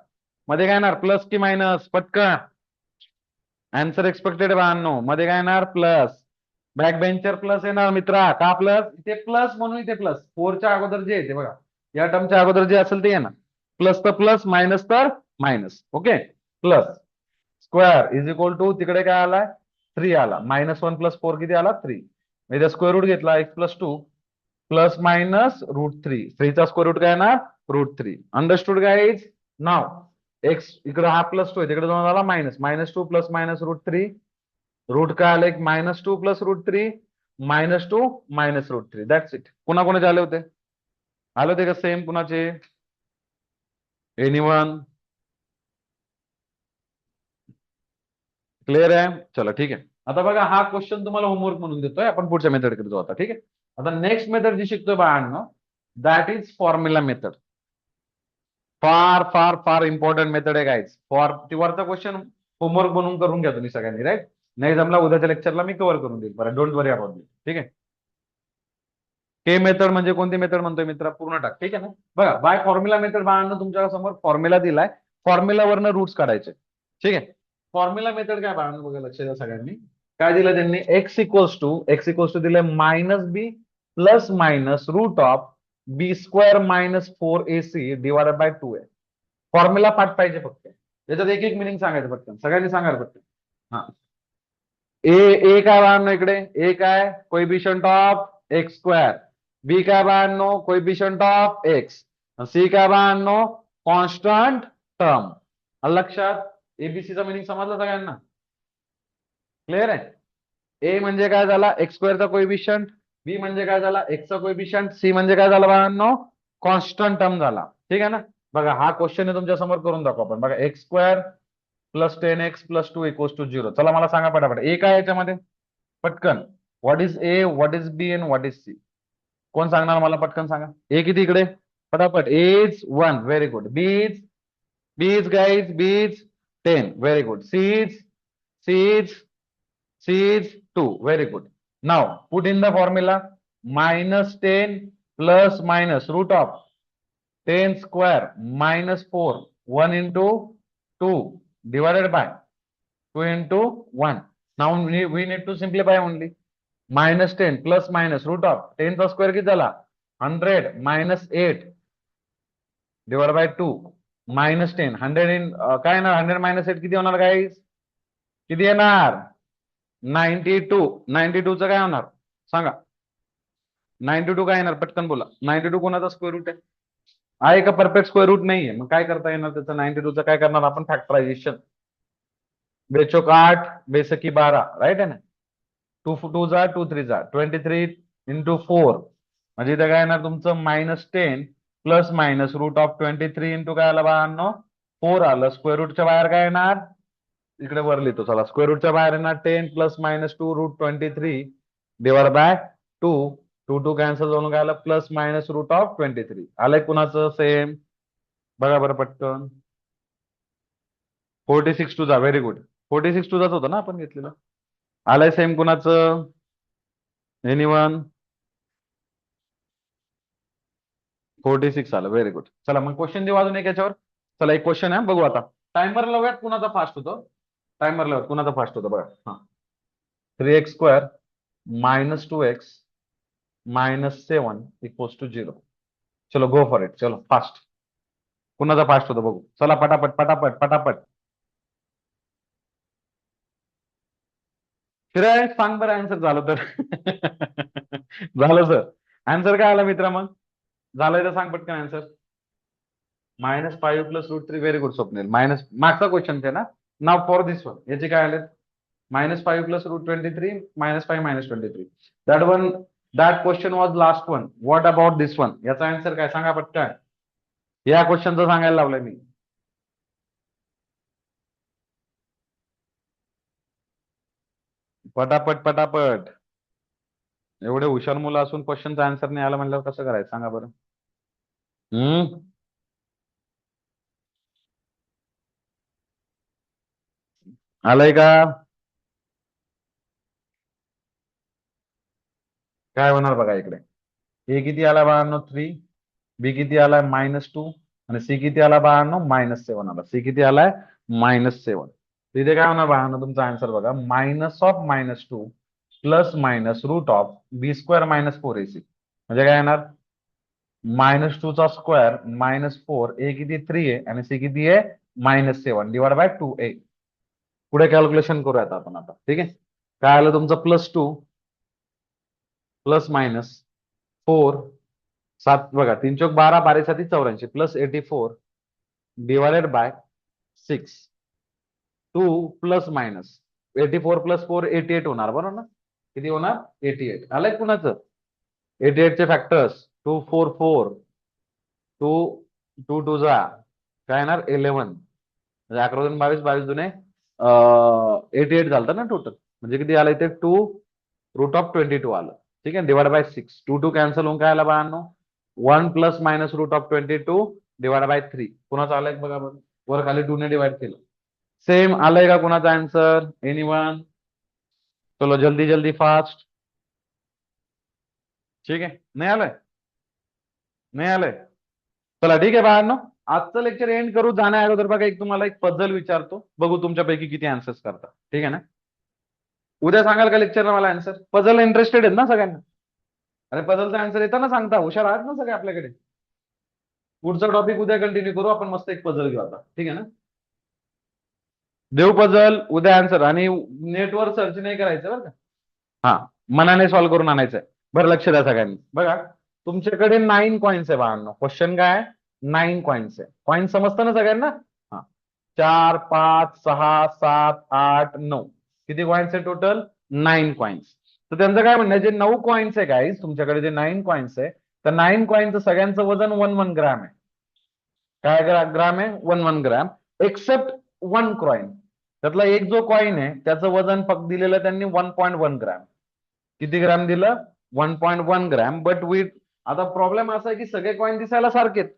मध्ये काय येणार, प्लस की मायनस, पटकन. आन्सर एक्सपेक्टेड मध्ये काय येणार, प्लस. बॅक बेंचर प्लस येणार मित्रा, का प्लस, इथे प्लस म्हणून इथे प्लस, 4च्या अगोदर जे येते बघा, या टर्मच्या अगोदर जे असेल ते येणार, प्लस तर प्लस मायनस तर minus. Okay, plus square is equal to तिकडे काय आलाय 3 आला, -1 + 4 किती आला 3. म्हणजे स्क्वेअर रूट घेतला x+2 प्लस मायनस √3, 3चा स्क्वेअर रूट काय येणार √3. Understood guys. नाव एक्स इकडे हा +2 आहे, तिकडे जाऊन आला मायनस, -2 प्लस मायनस √3, रूट काय आलं एक -2 + √3, -2 -√3. That's it. कुणाकोणाचे आले होते का सेम कुणाचे, एनीवन क्लिअर आहे. चला ठीक आहे, आता बघा हा क्वेश्चन तुम्हाला होमवर्क म्हणून देतोय, आपण पुढच्या मेथडकडे जाऊ आता. ठीक आहे, आता नेक्स्ट मेथड जी शिकतोय बाळांनो, दॅट इज फॉर्म्युला मेथड. फार फार फार इम्पॉर्टंट मेथड आहे गाईज. वरचा क्वेश्चन होमवर्क बनवून करून घ्या तुम्ही सगळ्यांनी, राईट. नाही जमला उद्याच्या लेक्चरला मी कव्हर करून देईल, बरं डोंट वरी अबाउट. ठीक आहे, के मेथड म्हणजे कोणती मेथड म्हणतोय मित्रा, पूर्ण टाक. ठीक आहे ना, बघा बाय फॉर्म्युला मेथड बाळांनो तुमच्या समोर फॉर्म्युला दिलाय, फॉर्म्युलावरनं रूट्स काढायचे. ठीक आहे, फॉर्म्युला मेथड काय बाळांनो बघा, लक्ष द्या सगळ्यांनी. काय दिलं त्यांनी, x इक्वल्स टू दिले -b plus minus root of b² - 4ac divided by 2a. Formula पाठ पाहिजे फक्त, त्याच्यात एक एक मिनिंग सांगायचं पटकन, सगळ्यांनी सांगायला पटकन. हा, ए ए काय बाळांनो इकडे, ए काय कोएफिशियंट ऑफ x², बी काय बाळांनो कोएफिशियंट ऑफ x, सी काय बाळांनो कॉन्स्टंट टर्म. लक्षात, एबीसीचा मिनिंग समजला सगळ्यांना, क्लिअर आहे. ए म्हणजे काय झाला x² कोएफिशियंट, बी म्हणजे काय झाला एक्सचा कोएफिशियंट, सी म्हणजे काय झाला बाळांनो कॉन्स्टंट टर्म झाला. ठीक आहे ना, बघा हा क्वेश्चन तुमच्या समोर करून दाखवू आपण. बघा x² + 10x + 2 = 0. चला मला सांगा पटापट ए काय याच्यामध्ये, पटकन. What is a, what is b and what is c, कोण सांगणार मला, पटकन सांगा. ए किती इकडे, पटापट. A is 1, very good. B is guys, b is 10, very good. C is 2, very good. Now put in the formula, -10 plus minus root of 10 square -4, 1 into 2 divided by 2 into 1. Now we need to simplify only. -10 plus minus root of 10 चा square किती झाला 100 -8 divided by 2 -10, 100 in काय येणार 100 -8 किती होणार guys, किती येणार 92. 92 चं काय होणार सांगा, 92 काय येणार पटकन बोला. 92 कोणाचा स्क्वेअर रूट आहे का, परफेक्ट स्क्वेअर रूट नाहीये, मग काय करता येणार त्याचं 92 चं काय करणार आपण, फॅक्टरायझेशन. बेचोक 8 बेसकी 12, राईट आहे ना. 2 2 जा 2 3 जा 23 into 4, म्हणजे इथं काय येणार तुमचं -10 plus minus root of 23 into काय आलं बाळांनो 4 आलं. स्क्वेअर रूटच्या बाहेर काय येणार, इकडे वर लिहितो चला, स्क्वेअर रूटच्या बाहेर येणार 10 + -2 √23 डिवाइड बाय 2, 2 2 कॅन्सल जाऊन काय आलं प्लस मायनस रूट ऑफ 23 आलंय. कुणाचं सेम बघा बरं पटकन. 46 टू जा, व्हेरी गुड. 46 टू जाच होतं ना आपण घेतलेलं. आलाय सेम कुणाचं? एनीवन? 46 आलं, व्हेरी गुड. चला मग क्वेश्चन देऊ अजून एक याच्यावर. चला एक क्वेश्चन आहे, बघू आता. टायमर लावूयात, कुणाचा फास्ट होतो. टायमर लावूयात, कुणाचा फास्ट होतो बघा. हा, 3x² -2x -7 = 0. चलो गो फॉर इट, चलो फास्ट. कुणाचा फास्ट होतो बघू, चला पटापट पटापट पटापट. फिराय सांग बरं आन्सर झालं तर. झालं सर. आन्सर काय आला मित्रा मग? झालंय तर सांग पटकन answer. -5 + √3, very good Swapnil. Minus मागचा क्वेश्चन ते ना. नाव फॉर दिस वन, याचे काय आले? -5 + √23, -5 -23. That one, that question was last one. What about this one? याचा आन्सर काय सांगा पटकन. या क्वेश्चनचं सांगायला लावलंय मी. पटापट पटापट. एवढे हुशार मुलं असून क्वेश्चनचा आन्सर नाही आला म्हणल्यावर कसं करायचं सांगा बरं. हम्म. आलंय का? काय होणार बघा इकडे. ए किती आला बाळांनो? 3. बी किती आलाय? -2. आणि सी किती आला बाळांनो? -7 आला. सी किती आलाय? -7. इथे काय होणार बाळांनो तुमचा आन्सर बघा. -2 ±√(b²-4ac). म्हणजे काय येणार? -2 चा स्क्वेअर -4. ए किती? 3 आहे आणि सी किती आहे? -7 /2a. पुढे कॅल्क्युलेशन करूयात आपण आता, ठीक आहे. काय आलं तुमचं? +2 ±4. 7 बघा, 3 चोक 12, 12 7 84, +84 /6. 2 ±84 + 4 88 होणार, बरोबर ना? किती होणार? 88. आलंय कुणाचं? 88 चे फॅक्टर्स. 2 4 4, 2 2 2 जा काय येणार? 11. म्हणजे 11 2 22, 22 दुने 88 झालं ना टोटल. म्हणजे किती आलं इथे? 2√22 आलं. ठीक आहे, /6. 2 2 कॅन्सल होऊन काय आला बाळांनो? 1 ± √22 / 3. कुणाचं आलंय बघा बरं. वर खाली 2 ने डिवाइड केलं. सेम आलंय का कुणाचा आन्सर? एनीवन? चलो जल्दी जल्दी फास्ट. ठीक आहे, नाही आलंय? नाही आलंय? चला ठीक आहे बाळांनो. आजचं लेक्चर एंड करू जाण्या अगोदर बघा, एक तुम्हाला एक पझल विचारतो, बघू तुमच्यापैकी किती आन्सर्स करतात. ठीक आहे ना? उद्या सांगाल का लेक्चरला मला आन्सर? पझल इंटरेस्टेड आहेत ना सगळ्यांना? अरे पझलचा आन्सर येताना सांगता, हुशार आहात ना सगळे आपल्याकडे. पुढचा टॉपिक उद्या कंटिन्यू करू आपण, मस्त एक पझल घेऊ आता, ठीक आहे ना? देव पझल उद्या आन्सर, आणि नेटवर सर्च नाही करायचं बरं का. हा, मनाने सॉल्व्ह करून आणायचंय. बरं लक्ष द्या सगळ्यांनी बघा. तुमच्याकडे 9 कॉइन्स आहे बाळांनो. क्वेश्चन काय? 9 कॉइन्स आहे. कॉइन्स समजतं ना सगळ्यांना? हा, 4 5 6 7 8 9. किती कॉइन्स आहे टोटल? 9 कॉइन्स. तर त्यांचं काय म्हणणं आहे, जे 9 कॉइन्स आहे गाईज, तुमच्याकडे जे 9 कॉइन्स आहे, तर 9 कॉइन्सचं सगळ्यांचं वजन 1 ग्रॅम आहे. काय ग्राम आहे? 1 ग्रॅम. Accept 1 coin. त्यातला एक जो कॉइन आहे त्याचं वजन फक्त दिलेलं त्यांनी 1.1 ग्रॅम. किती ग्रॅम दिलं? 1.1 ग्रॅम. बट विथ, आता प्रॉब्लेम असा आहे की सगळे कॉइन दिसायला सारखेच,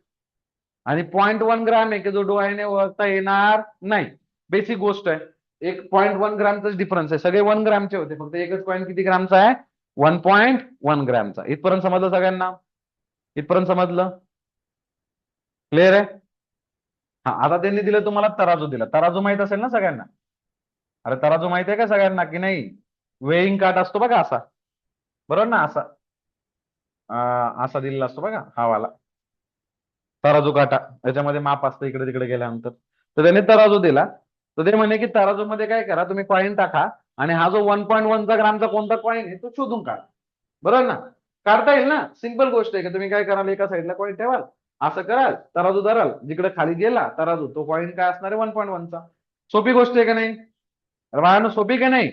आणि 0.1 ग्रॅम आहे की जो डोळ्याने ओळखता येणार नाही. बेसिक गोष्ट आहे. एक 0.1 ग्रॅमचाच डिफरन्स आहे. सगळे 1 ग्रॅमचे होते, फक्त एकच कॉइन किती ग्रॅमचा आहे? 1.1 ग्रॅमचा. इथपर्यंत समजलं सगळ्यांना? इथपर्यंत समजलं? क्लिअर आहे? हा, आता त्यांनी दिलं तुम्हाला तराजू दिला. तराजू माहित असेल ना सगळ्यांना? अरे तराजू माहित आहे का सगळ्यांना की नाही? वेईंग कार्ड असतो बघा असा, बरोबर ना? असा असा दिलेला असतो बघा, हा वाला तराजू काटा. याच्यामध्ये माप असतं इकडे तिकडे गेल्यानंतर. तर त्याने तराजू दिला. तर ते म्हणे की तराजू मध्ये काय करा, तुम्ही कॉईन टाका, आणि हा जो 1.1 ग्रामचा कोणता कॉईन आहे तो शोधून काढा. बरोबर ना? काढता येईल ना? सिंपल गोष्ट आहे की तुम्ही काय कराल, एका साईडला कॉईन ठेवाल, असं कराल, तराजू धराल, जिकडे खाली गेला तराजू तो कॉईन काय असणार आहे? 1.1चा. सोपी गोष्ट आहे का नाही? बाळांनो सोपी का नाही?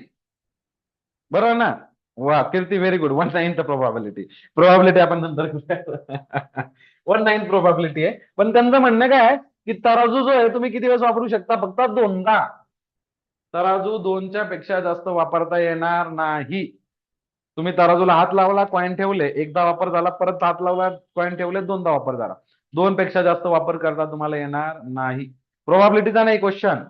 बरोबर ना? वा कीर्ती, व्हेरी गुड. 1/9 प्रोबॅबिलिटी. प्रोबॅबिलिटी आपण नंतर 1/9 प्रोबॅबिलिटी आहे. पण त्यांचं म्हणणं काय आहे की तराजू जो आहे तुम्ही किती वेळेस वापरू शकता? फक्त 2दा. तराजू 2च्या पेक्षा जास्त वापरता येणार नाही. तुम्ही तराजूला हात लावला, कॉईन ठेवले, एकदा वापर झाला, परत हात लावला, कॉईन ठेवले, 2दा वापर झाला. 2 पेक्षा जास्त वापर करता तुम्हाला येणार नाही. प्रोबॅबिलिटीचा नाही क्वेश्चन.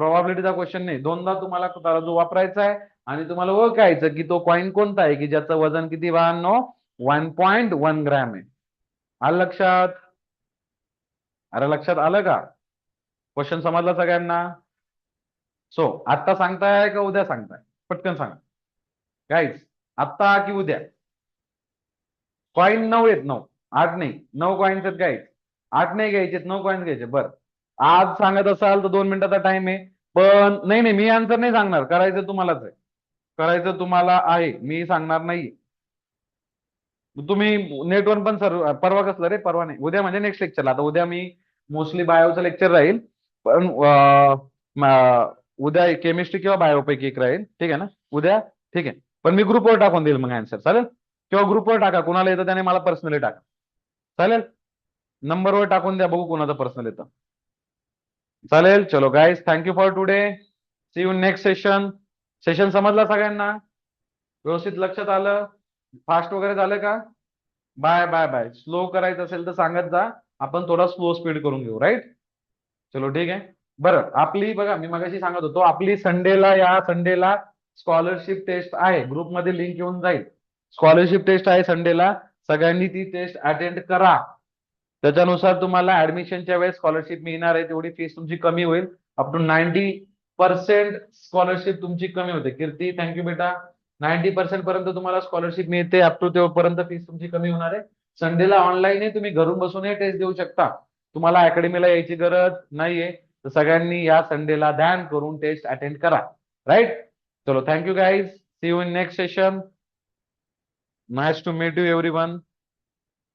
प्रोबॅबिलिटीचा क्वेश्चन नाही, दोनदा तुम्हाला तराजू वापरायचा आहे आणि तुम्हाला ओळखायचं की तो कॉइन कोणता आहे की ज्याचं वजन किती बाळांनो 1.1 ग्रॅम आहे. आलं लक्षात? अरे लक्षात आलं का? क्वेश्चन समजला सगळ्यांना? सो आता सांगताय का उद्या सांगताय? पटकन सांगा गाईज, आत्ता की उद्या? कॉइन 9 आहेत, 9, 8 नाही, 9 कॉइन्स आहेत गाईज. 8 नाही घ्यायचे, 9 कॉइन्स घ्यायचे. बरं, आज सांगत असाल तर 2 मिनिटाचा टाइम आहे, पण नाही नाही, मी आन्सर नाही सांगणार, करायचं तुम्हालाच आहे, करायचं तुम्हाला आहे, मी सांगणार नाही. तुम्ही नेटवर पण सर, परवा कसलं रे, परवा नाही, उद्या म्हणजे नेक्स्ट लेक्चरला. आता उद्या मी मोस्टली बायोचं लेक्चर राहील, पण उद्या केमिस्ट्री किंवा बायोपैकी एक राहील, ठीक आहे ना उद्या? ठीक आहे, पण मी ग्रुपवर टाकून देईल मग आन्सर, चालेल? किंवा ग्रुपवर टाका, कुणाला येतं त्याने मला पर्सनली टाका, चालेल? नंबरवर टाकून द्या, बघू कुणाचं पर्सनल येतं. चालेल, चलो guys, thank you for today, see you next session. Session समजला सगळ्यांना? व्यवस्थित लक्षात आलं? फास्ट वगैरे झालं का? Bye bye bye. स्लो करायचं असेल तर सांगत जा, आपण थोडा स्लो स्पीड करून घेऊ, राईट? चलो ठीक आहे. बरं, आपली बघा, मी मगाशी सांगत होतो, आपली संडेला, या संडेला स्कॉलरशिप टेस्ट आहे, ग्रुपमध्ये लिंक येऊन जाईल. स्कॉलरशिप टेस्ट आहे संडेला, सगळ्यांनी ती टेस्ट अटेंड करा. त्याच्यानुसार तुम्हाला ऍडमिशनच्या वेळेस स्कॉलरशिप मिळणार आहे, तेवढी फीस तुमची कमी होईल. अप टू 90% स्कॉलरशिप तुमची कमी होते. कीर्ती, थँक्यू बेटा. 90% पर्यंत तुम्हाला स्कॉलरशिप मिळते, अप टू तेव्हापर्यंत फीस तुमची कमी होणार आहे. संडेला ऑनलाईन आहे, तुम्ही घरून बसूनही टेस्ट देऊ शकता, तुम्हाला अकॅडमीला यायची गरज नाहीये. तर सगळ्यांनी या संडेला ध्यान करून टेस्ट अटेंड करा, राईट? चलो, thank you guys, see you in next session. Nice to meet you everyone.